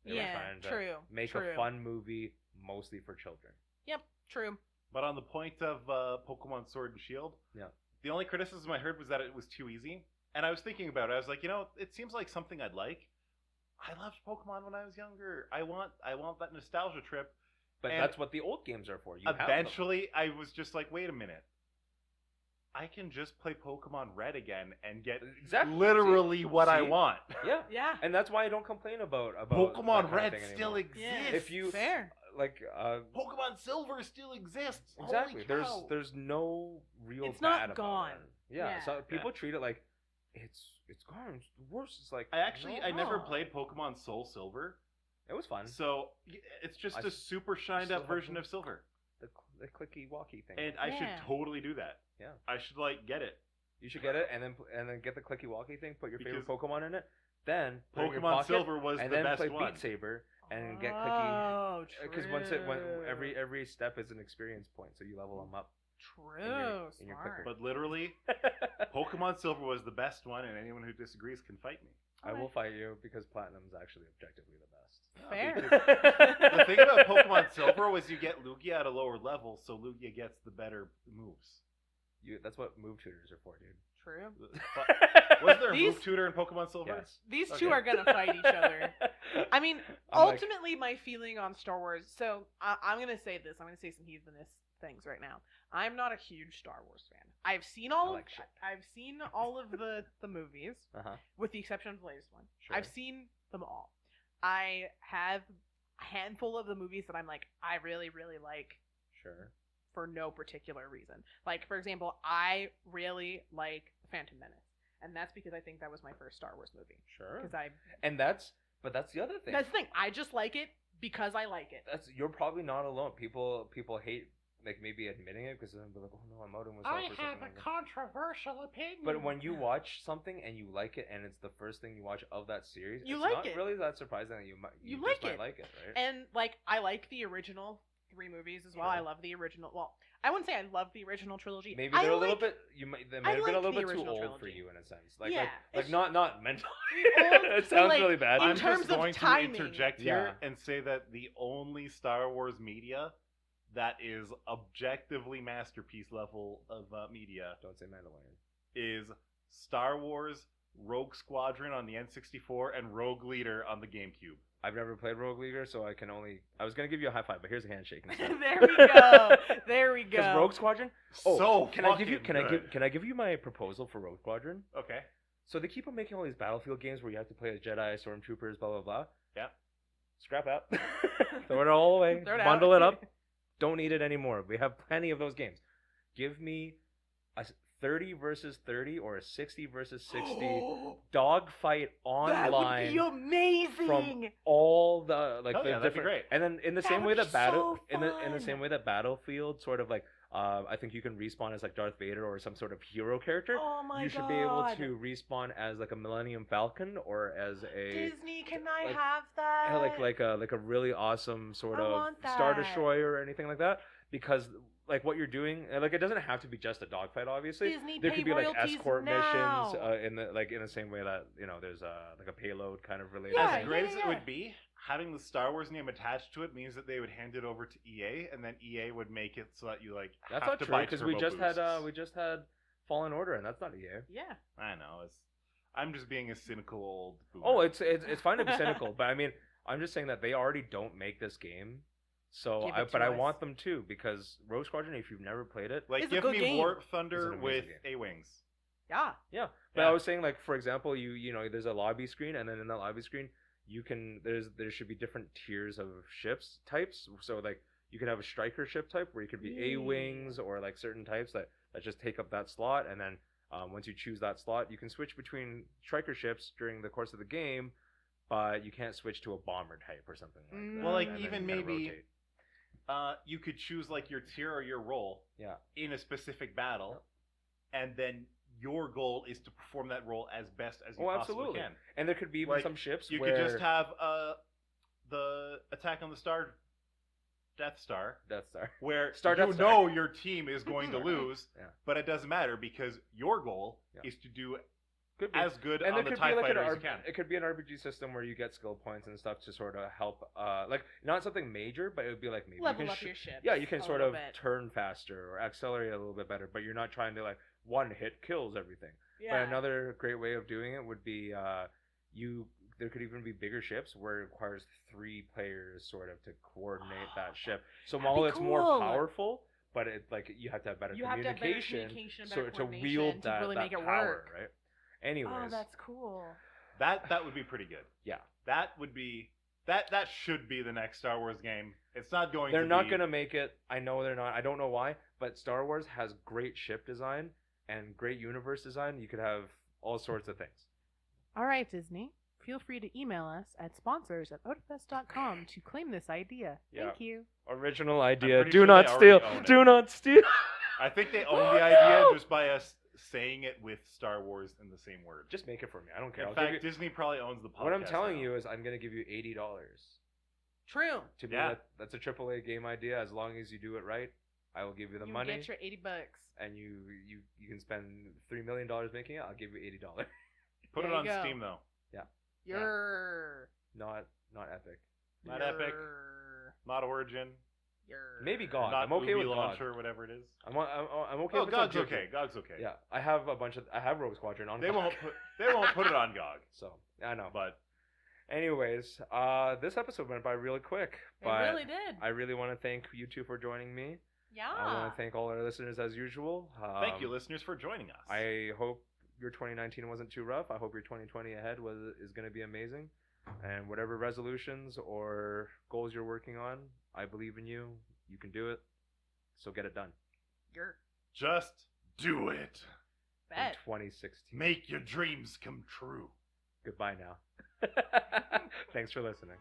[SPEAKER 1] They were trying to
[SPEAKER 3] true.
[SPEAKER 1] make
[SPEAKER 3] true.
[SPEAKER 1] a fun movie mostly for children.
[SPEAKER 3] Yep, true.
[SPEAKER 2] But on the point of Pokemon Sword and Shield,
[SPEAKER 1] Yeah.
[SPEAKER 2] the only criticism I heard was that it was too easy. And I was thinking about it. I was like, it seems like something I'd like. I loved Pokemon when I was younger. I want that nostalgia trip.
[SPEAKER 1] But
[SPEAKER 2] And
[SPEAKER 1] that's what the old games are for. You have them.
[SPEAKER 2] Eventually, I was just like, wait a minute. I can just play Pokemon Red again and get
[SPEAKER 1] Exactly.
[SPEAKER 2] literally what I
[SPEAKER 1] See?
[SPEAKER 2] want.
[SPEAKER 1] Yeah.
[SPEAKER 3] Yeah.
[SPEAKER 1] And that's why I don't complain about
[SPEAKER 2] Pokemon
[SPEAKER 1] that kind
[SPEAKER 2] Red
[SPEAKER 1] of thing
[SPEAKER 2] still
[SPEAKER 1] anymore.
[SPEAKER 2] exists.
[SPEAKER 3] Yeah.
[SPEAKER 1] If you
[SPEAKER 3] Fair.
[SPEAKER 1] like
[SPEAKER 2] Pokemon Silver still exists.
[SPEAKER 1] exactly,
[SPEAKER 2] Holy cow.
[SPEAKER 1] there's no real
[SPEAKER 3] It's
[SPEAKER 1] bad
[SPEAKER 3] not
[SPEAKER 1] about
[SPEAKER 3] gone.
[SPEAKER 1] it. Yeah,
[SPEAKER 3] Yeah.
[SPEAKER 1] so people treat it like it's gone. It's the worst. It's like
[SPEAKER 2] I never
[SPEAKER 3] No.
[SPEAKER 2] played Pokemon Soul Silver,
[SPEAKER 1] It was fun.
[SPEAKER 2] so it's just
[SPEAKER 1] I
[SPEAKER 2] a super shined
[SPEAKER 1] still
[SPEAKER 2] up
[SPEAKER 1] have
[SPEAKER 2] version
[SPEAKER 1] them.
[SPEAKER 2] of Silver,
[SPEAKER 1] The clicky walkie thing.
[SPEAKER 2] and I should
[SPEAKER 3] Yeah.
[SPEAKER 2] totally do that.
[SPEAKER 1] Yeah.
[SPEAKER 2] I should get it.
[SPEAKER 1] You should get it and then get the clicky walkie thing. Put your favorite
[SPEAKER 2] Because
[SPEAKER 1] Pokemon in it. Then put it in your
[SPEAKER 2] Pokemon
[SPEAKER 1] pocket,
[SPEAKER 2] Silver was
[SPEAKER 1] and
[SPEAKER 2] the
[SPEAKER 1] then
[SPEAKER 2] best
[SPEAKER 1] play
[SPEAKER 2] one.
[SPEAKER 1] Beat Saber and get clicky.
[SPEAKER 3] Oh, true.
[SPEAKER 1] Because every step is an experience point, so you level them up.
[SPEAKER 3] True.
[SPEAKER 1] in your clicker.
[SPEAKER 3] Smart.
[SPEAKER 2] But literally, Pokemon Silver was the best one, and anyone who disagrees can fight me.
[SPEAKER 1] I will fight you because Platinum's actually objectively the best.
[SPEAKER 3] Fair.
[SPEAKER 2] The thing about Pokemon Silver was you get Lugia at a lower level, so Lugia gets the better moves.
[SPEAKER 1] That's what move tutors are for, dude.
[SPEAKER 3] True.
[SPEAKER 2] Was there a
[SPEAKER 3] These-
[SPEAKER 2] move tutor in Pokemon Silver?
[SPEAKER 1] Yes.
[SPEAKER 3] These
[SPEAKER 2] Okay.
[SPEAKER 3] two are gonna fight each other. I mean,
[SPEAKER 1] I'm like-
[SPEAKER 3] ultimately, my feeling on Star Wars. So I'm gonna say this. I'm gonna say some heathenous things right now. I'm not a huge Star Wars fan. I've seen all
[SPEAKER 1] like
[SPEAKER 3] of
[SPEAKER 1] shit.
[SPEAKER 3] I've seen all of the movies,
[SPEAKER 1] Uh-huh.
[SPEAKER 3] with the exception of the latest one.
[SPEAKER 1] Sure.
[SPEAKER 3] I've seen them all. I have a handful of the movies that I'm like, I really, really like
[SPEAKER 1] Sure.
[SPEAKER 3] for no particular reason. Like, for example, I really like Phantom Menace, and that's because I think that was my first Star Wars movie.
[SPEAKER 1] Sure.
[SPEAKER 3] But
[SPEAKER 1] that's the other thing.
[SPEAKER 3] That's the thing. I just like it because I like it.
[SPEAKER 1] You're probably not alone. People hate like maybe admitting it because they'll be like, oh no, I'm out in myself.
[SPEAKER 2] I have a controversial opinion.
[SPEAKER 1] But when you watch something and you like it, and it's the first thing you watch of that series,
[SPEAKER 3] it's
[SPEAKER 1] not really that surprising that you might like it, right?
[SPEAKER 3] And like, I like the original 3 movies as well.
[SPEAKER 1] Sure.
[SPEAKER 3] I love the original. Well, I wouldn't say I love the original trilogy.
[SPEAKER 1] Maybe they're a little bit. They might have been a little bit too old for you in a sense. Like,
[SPEAKER 3] yeah,
[SPEAKER 1] like not mentally.
[SPEAKER 3] It
[SPEAKER 1] sounds
[SPEAKER 3] like,
[SPEAKER 1] really bad.
[SPEAKER 2] I'm
[SPEAKER 3] terms
[SPEAKER 2] just going
[SPEAKER 3] of timing.
[SPEAKER 2] to interject here and say that the only Star Wars media that is objectively masterpiece level of media,
[SPEAKER 1] don't say Mandalorian,
[SPEAKER 2] is Star Wars, Rogue Squadron on the N64, and Rogue Leader on the GameCube.
[SPEAKER 1] I've never played Rogue Leader, so I can only. I was gonna give you a high five, but here's a handshake instead.
[SPEAKER 3] There we go. There we go.
[SPEAKER 1] Because Rogue Squadron. Can I give you my proposal for Rogue Squadron?
[SPEAKER 2] Okay.
[SPEAKER 1] So they keep on making all these Battlefield games where you have to play as Jedi, Stormtroopers, blah blah blah.
[SPEAKER 2] Yeah.
[SPEAKER 1] Scrap that. Throw it all away. Bundle it up. Don't need it anymore. We have plenty of those games. Give me a 30 versus 30 or a 60 versus 60 dogfight online.
[SPEAKER 3] That would be amazing.
[SPEAKER 1] From all the like the
[SPEAKER 2] that'd
[SPEAKER 1] different,
[SPEAKER 2] be great.
[SPEAKER 1] and then in the
[SPEAKER 3] That
[SPEAKER 1] same way
[SPEAKER 3] would
[SPEAKER 1] that
[SPEAKER 3] be so
[SPEAKER 1] in the same way that Battlefield sort of like I think you can respawn as like Darth Vader or some sort of hero character.
[SPEAKER 3] Oh my god.
[SPEAKER 1] You should be able to respawn as like a Millennium Falcon or as a
[SPEAKER 3] Disney, can I have that?
[SPEAKER 1] like a really awesome sort
[SPEAKER 3] I
[SPEAKER 1] of
[SPEAKER 3] want
[SPEAKER 1] Star
[SPEAKER 3] that.
[SPEAKER 1] Destroyer or anything like that, because like what you're doing, like it doesn't have to be just a dogfight. Obviously,
[SPEAKER 3] Disney,
[SPEAKER 1] there could be like
[SPEAKER 3] royalties
[SPEAKER 1] escort
[SPEAKER 3] now.
[SPEAKER 1] missions in the same way that there's like a payload kind of related.
[SPEAKER 3] Yeah,
[SPEAKER 2] As great as
[SPEAKER 3] yeah.
[SPEAKER 2] it would be, having the Star Wars name attached to it means that they would hand it over to EA, and then EA would make it so that you like
[SPEAKER 1] That's
[SPEAKER 2] have
[SPEAKER 1] not
[SPEAKER 2] to
[SPEAKER 1] true
[SPEAKER 2] buy
[SPEAKER 1] because
[SPEAKER 2] turbo
[SPEAKER 1] we just had Fallen Order, and that's not EA.
[SPEAKER 3] Yeah.
[SPEAKER 2] I know. I'm just being a cynical old boomer.
[SPEAKER 1] Oh, it's fine to be cynical, but I mean, I'm just saying that they already don't make this game. So,
[SPEAKER 3] Give it to
[SPEAKER 1] I
[SPEAKER 3] us.
[SPEAKER 1] want them to, because Rogue Squadron, if you've never played it,
[SPEAKER 2] like
[SPEAKER 3] It's a
[SPEAKER 2] give
[SPEAKER 3] good
[SPEAKER 2] me
[SPEAKER 3] game.
[SPEAKER 2] Warp
[SPEAKER 1] It's
[SPEAKER 2] Thunder
[SPEAKER 1] an
[SPEAKER 2] with
[SPEAKER 1] amazing
[SPEAKER 2] A-Wings.
[SPEAKER 3] Yeah.
[SPEAKER 1] yeah. But
[SPEAKER 2] Yeah.
[SPEAKER 1] I was saying, like, for example, you know, there's a lobby screen, and then in that lobby screen, there should be different tiers of ships types. So like, you could have a striker ship type where you could be A-Wings or like certain types that just take up that slot, and then once you choose that slot, you can switch between striker ships during the course of the game, but you can't switch to a bomber type or something like that.
[SPEAKER 2] Well, like,
[SPEAKER 1] and then
[SPEAKER 2] even
[SPEAKER 1] you gotta
[SPEAKER 2] maybe
[SPEAKER 1] rotate.
[SPEAKER 2] you could choose like your tier or your role
[SPEAKER 1] Yeah.
[SPEAKER 2] in a specific battle, and then your goal is to perform that role as best as you possibly
[SPEAKER 1] absolutely.
[SPEAKER 2] can.
[SPEAKER 1] And there could be even
[SPEAKER 2] Like,
[SPEAKER 1] some ships
[SPEAKER 2] You
[SPEAKER 1] where
[SPEAKER 2] could just have the Attack on the Star Death Star,
[SPEAKER 1] Death Star.
[SPEAKER 2] where
[SPEAKER 1] Star
[SPEAKER 2] you
[SPEAKER 1] Death
[SPEAKER 2] know
[SPEAKER 1] Star.
[SPEAKER 2] your team is going to lose,
[SPEAKER 1] Yeah.
[SPEAKER 2] but it doesn't matter because your goal
[SPEAKER 1] Yeah.
[SPEAKER 2] is to do
[SPEAKER 1] Could be.
[SPEAKER 2] as good
[SPEAKER 1] And
[SPEAKER 2] on
[SPEAKER 1] there
[SPEAKER 2] the
[SPEAKER 1] could be
[SPEAKER 2] TIE
[SPEAKER 1] like
[SPEAKER 2] fighter
[SPEAKER 1] an
[SPEAKER 2] as you can.
[SPEAKER 1] it could be an RPG system where you get skill points and stuff to sort of help, like not something major, but it would be like maybe
[SPEAKER 3] Level
[SPEAKER 1] you can
[SPEAKER 3] up your ship.
[SPEAKER 1] yeah, you can
[SPEAKER 3] a
[SPEAKER 1] sort
[SPEAKER 3] little
[SPEAKER 1] of
[SPEAKER 3] bit.
[SPEAKER 1] turn faster or accelerate a little bit better, but you're not trying to like one hit kills everything.
[SPEAKER 3] Yeah.
[SPEAKER 1] But another great way of doing it would be there could even be bigger ships where it requires 3 players sort of to coordinate that ship. So
[SPEAKER 3] That'd
[SPEAKER 1] while
[SPEAKER 3] be
[SPEAKER 1] it's more
[SPEAKER 3] cool.
[SPEAKER 1] powerful, but it like you have to have better
[SPEAKER 3] You have to have better
[SPEAKER 1] communication,
[SPEAKER 3] communication,
[SPEAKER 1] so
[SPEAKER 3] better
[SPEAKER 1] to
[SPEAKER 3] coordination
[SPEAKER 1] wield
[SPEAKER 3] to
[SPEAKER 1] that,
[SPEAKER 3] really
[SPEAKER 1] that
[SPEAKER 3] make it
[SPEAKER 1] power,
[SPEAKER 3] work.
[SPEAKER 1] right? Anyways,
[SPEAKER 3] Oh, that's cool.
[SPEAKER 2] That would be pretty good.
[SPEAKER 1] yeah.
[SPEAKER 2] That would be that should be the next Star Wars game. It's not going
[SPEAKER 1] They're
[SPEAKER 2] to
[SPEAKER 1] not
[SPEAKER 2] be.
[SPEAKER 1] going to make it. I know they're not. I don't know why, but Star Wars has great ship design and great universe design. You could have all sorts of things.
[SPEAKER 3] All right, Disney. Feel free to email us at sponsors@otafest.com to claim this idea.
[SPEAKER 1] Yeah.
[SPEAKER 3] Thank you.
[SPEAKER 1] Original idea.
[SPEAKER 2] pretty
[SPEAKER 1] Do
[SPEAKER 2] sure
[SPEAKER 1] not
[SPEAKER 2] they
[SPEAKER 1] steal.
[SPEAKER 2] already own it.
[SPEAKER 1] Do not steal.
[SPEAKER 2] I think they own the idea just by us saying it with Star Wars in the same word.
[SPEAKER 1] Just make it for me. I don't care.
[SPEAKER 2] In
[SPEAKER 1] I'll give
[SPEAKER 2] fact,
[SPEAKER 1] you,
[SPEAKER 2] Disney probably owns the podcast.
[SPEAKER 1] what I'm telling
[SPEAKER 2] now.
[SPEAKER 1] you is, I'm going to give you $80
[SPEAKER 3] True.
[SPEAKER 1] to be
[SPEAKER 2] Yeah.
[SPEAKER 1] that's a AAA game idea. As long as you do it right, I will give you the
[SPEAKER 3] You
[SPEAKER 1] money,
[SPEAKER 3] get your $80.
[SPEAKER 1] and you can spend $3 million making it. I'll give you $80.
[SPEAKER 2] Put
[SPEAKER 3] There
[SPEAKER 2] it
[SPEAKER 3] you
[SPEAKER 2] on
[SPEAKER 3] go.
[SPEAKER 2] Steam though.
[SPEAKER 3] You're.
[SPEAKER 1] Not Epic.
[SPEAKER 2] Not Epic. Not Origin.
[SPEAKER 1] Maybe GOG.
[SPEAKER 2] Not
[SPEAKER 1] I'm okay
[SPEAKER 2] Ubi
[SPEAKER 1] with
[SPEAKER 2] Launcher
[SPEAKER 1] GOG.
[SPEAKER 2] or whatever it is.
[SPEAKER 1] I'm okay
[SPEAKER 2] Oh,
[SPEAKER 1] with it's on
[SPEAKER 2] GOG's
[SPEAKER 1] Jojo.
[SPEAKER 2] okay. GOG's okay.
[SPEAKER 1] Yeah, I have Rogue Squadron on.
[SPEAKER 2] They
[SPEAKER 1] GOG.
[SPEAKER 2] won't put it on GOG.
[SPEAKER 1] So I know.
[SPEAKER 2] But
[SPEAKER 1] Anyways, this episode went by really quick.
[SPEAKER 3] It
[SPEAKER 1] But
[SPEAKER 3] really did.
[SPEAKER 1] I really want to thank you two for joining me.
[SPEAKER 3] Yeah.
[SPEAKER 1] I want to thank all our listeners as usual.
[SPEAKER 2] thank you, listeners, for joining us.
[SPEAKER 1] I hope your 2019 wasn't too rough. I hope your 2020 ahead is going to be amazing. And whatever resolutions or goals you're working on, I believe in you. You can do it. So get it done.
[SPEAKER 2] Just do it.
[SPEAKER 1] In 2016.
[SPEAKER 2] Make your dreams come true.
[SPEAKER 1] Goodbye now. Thanks for listening.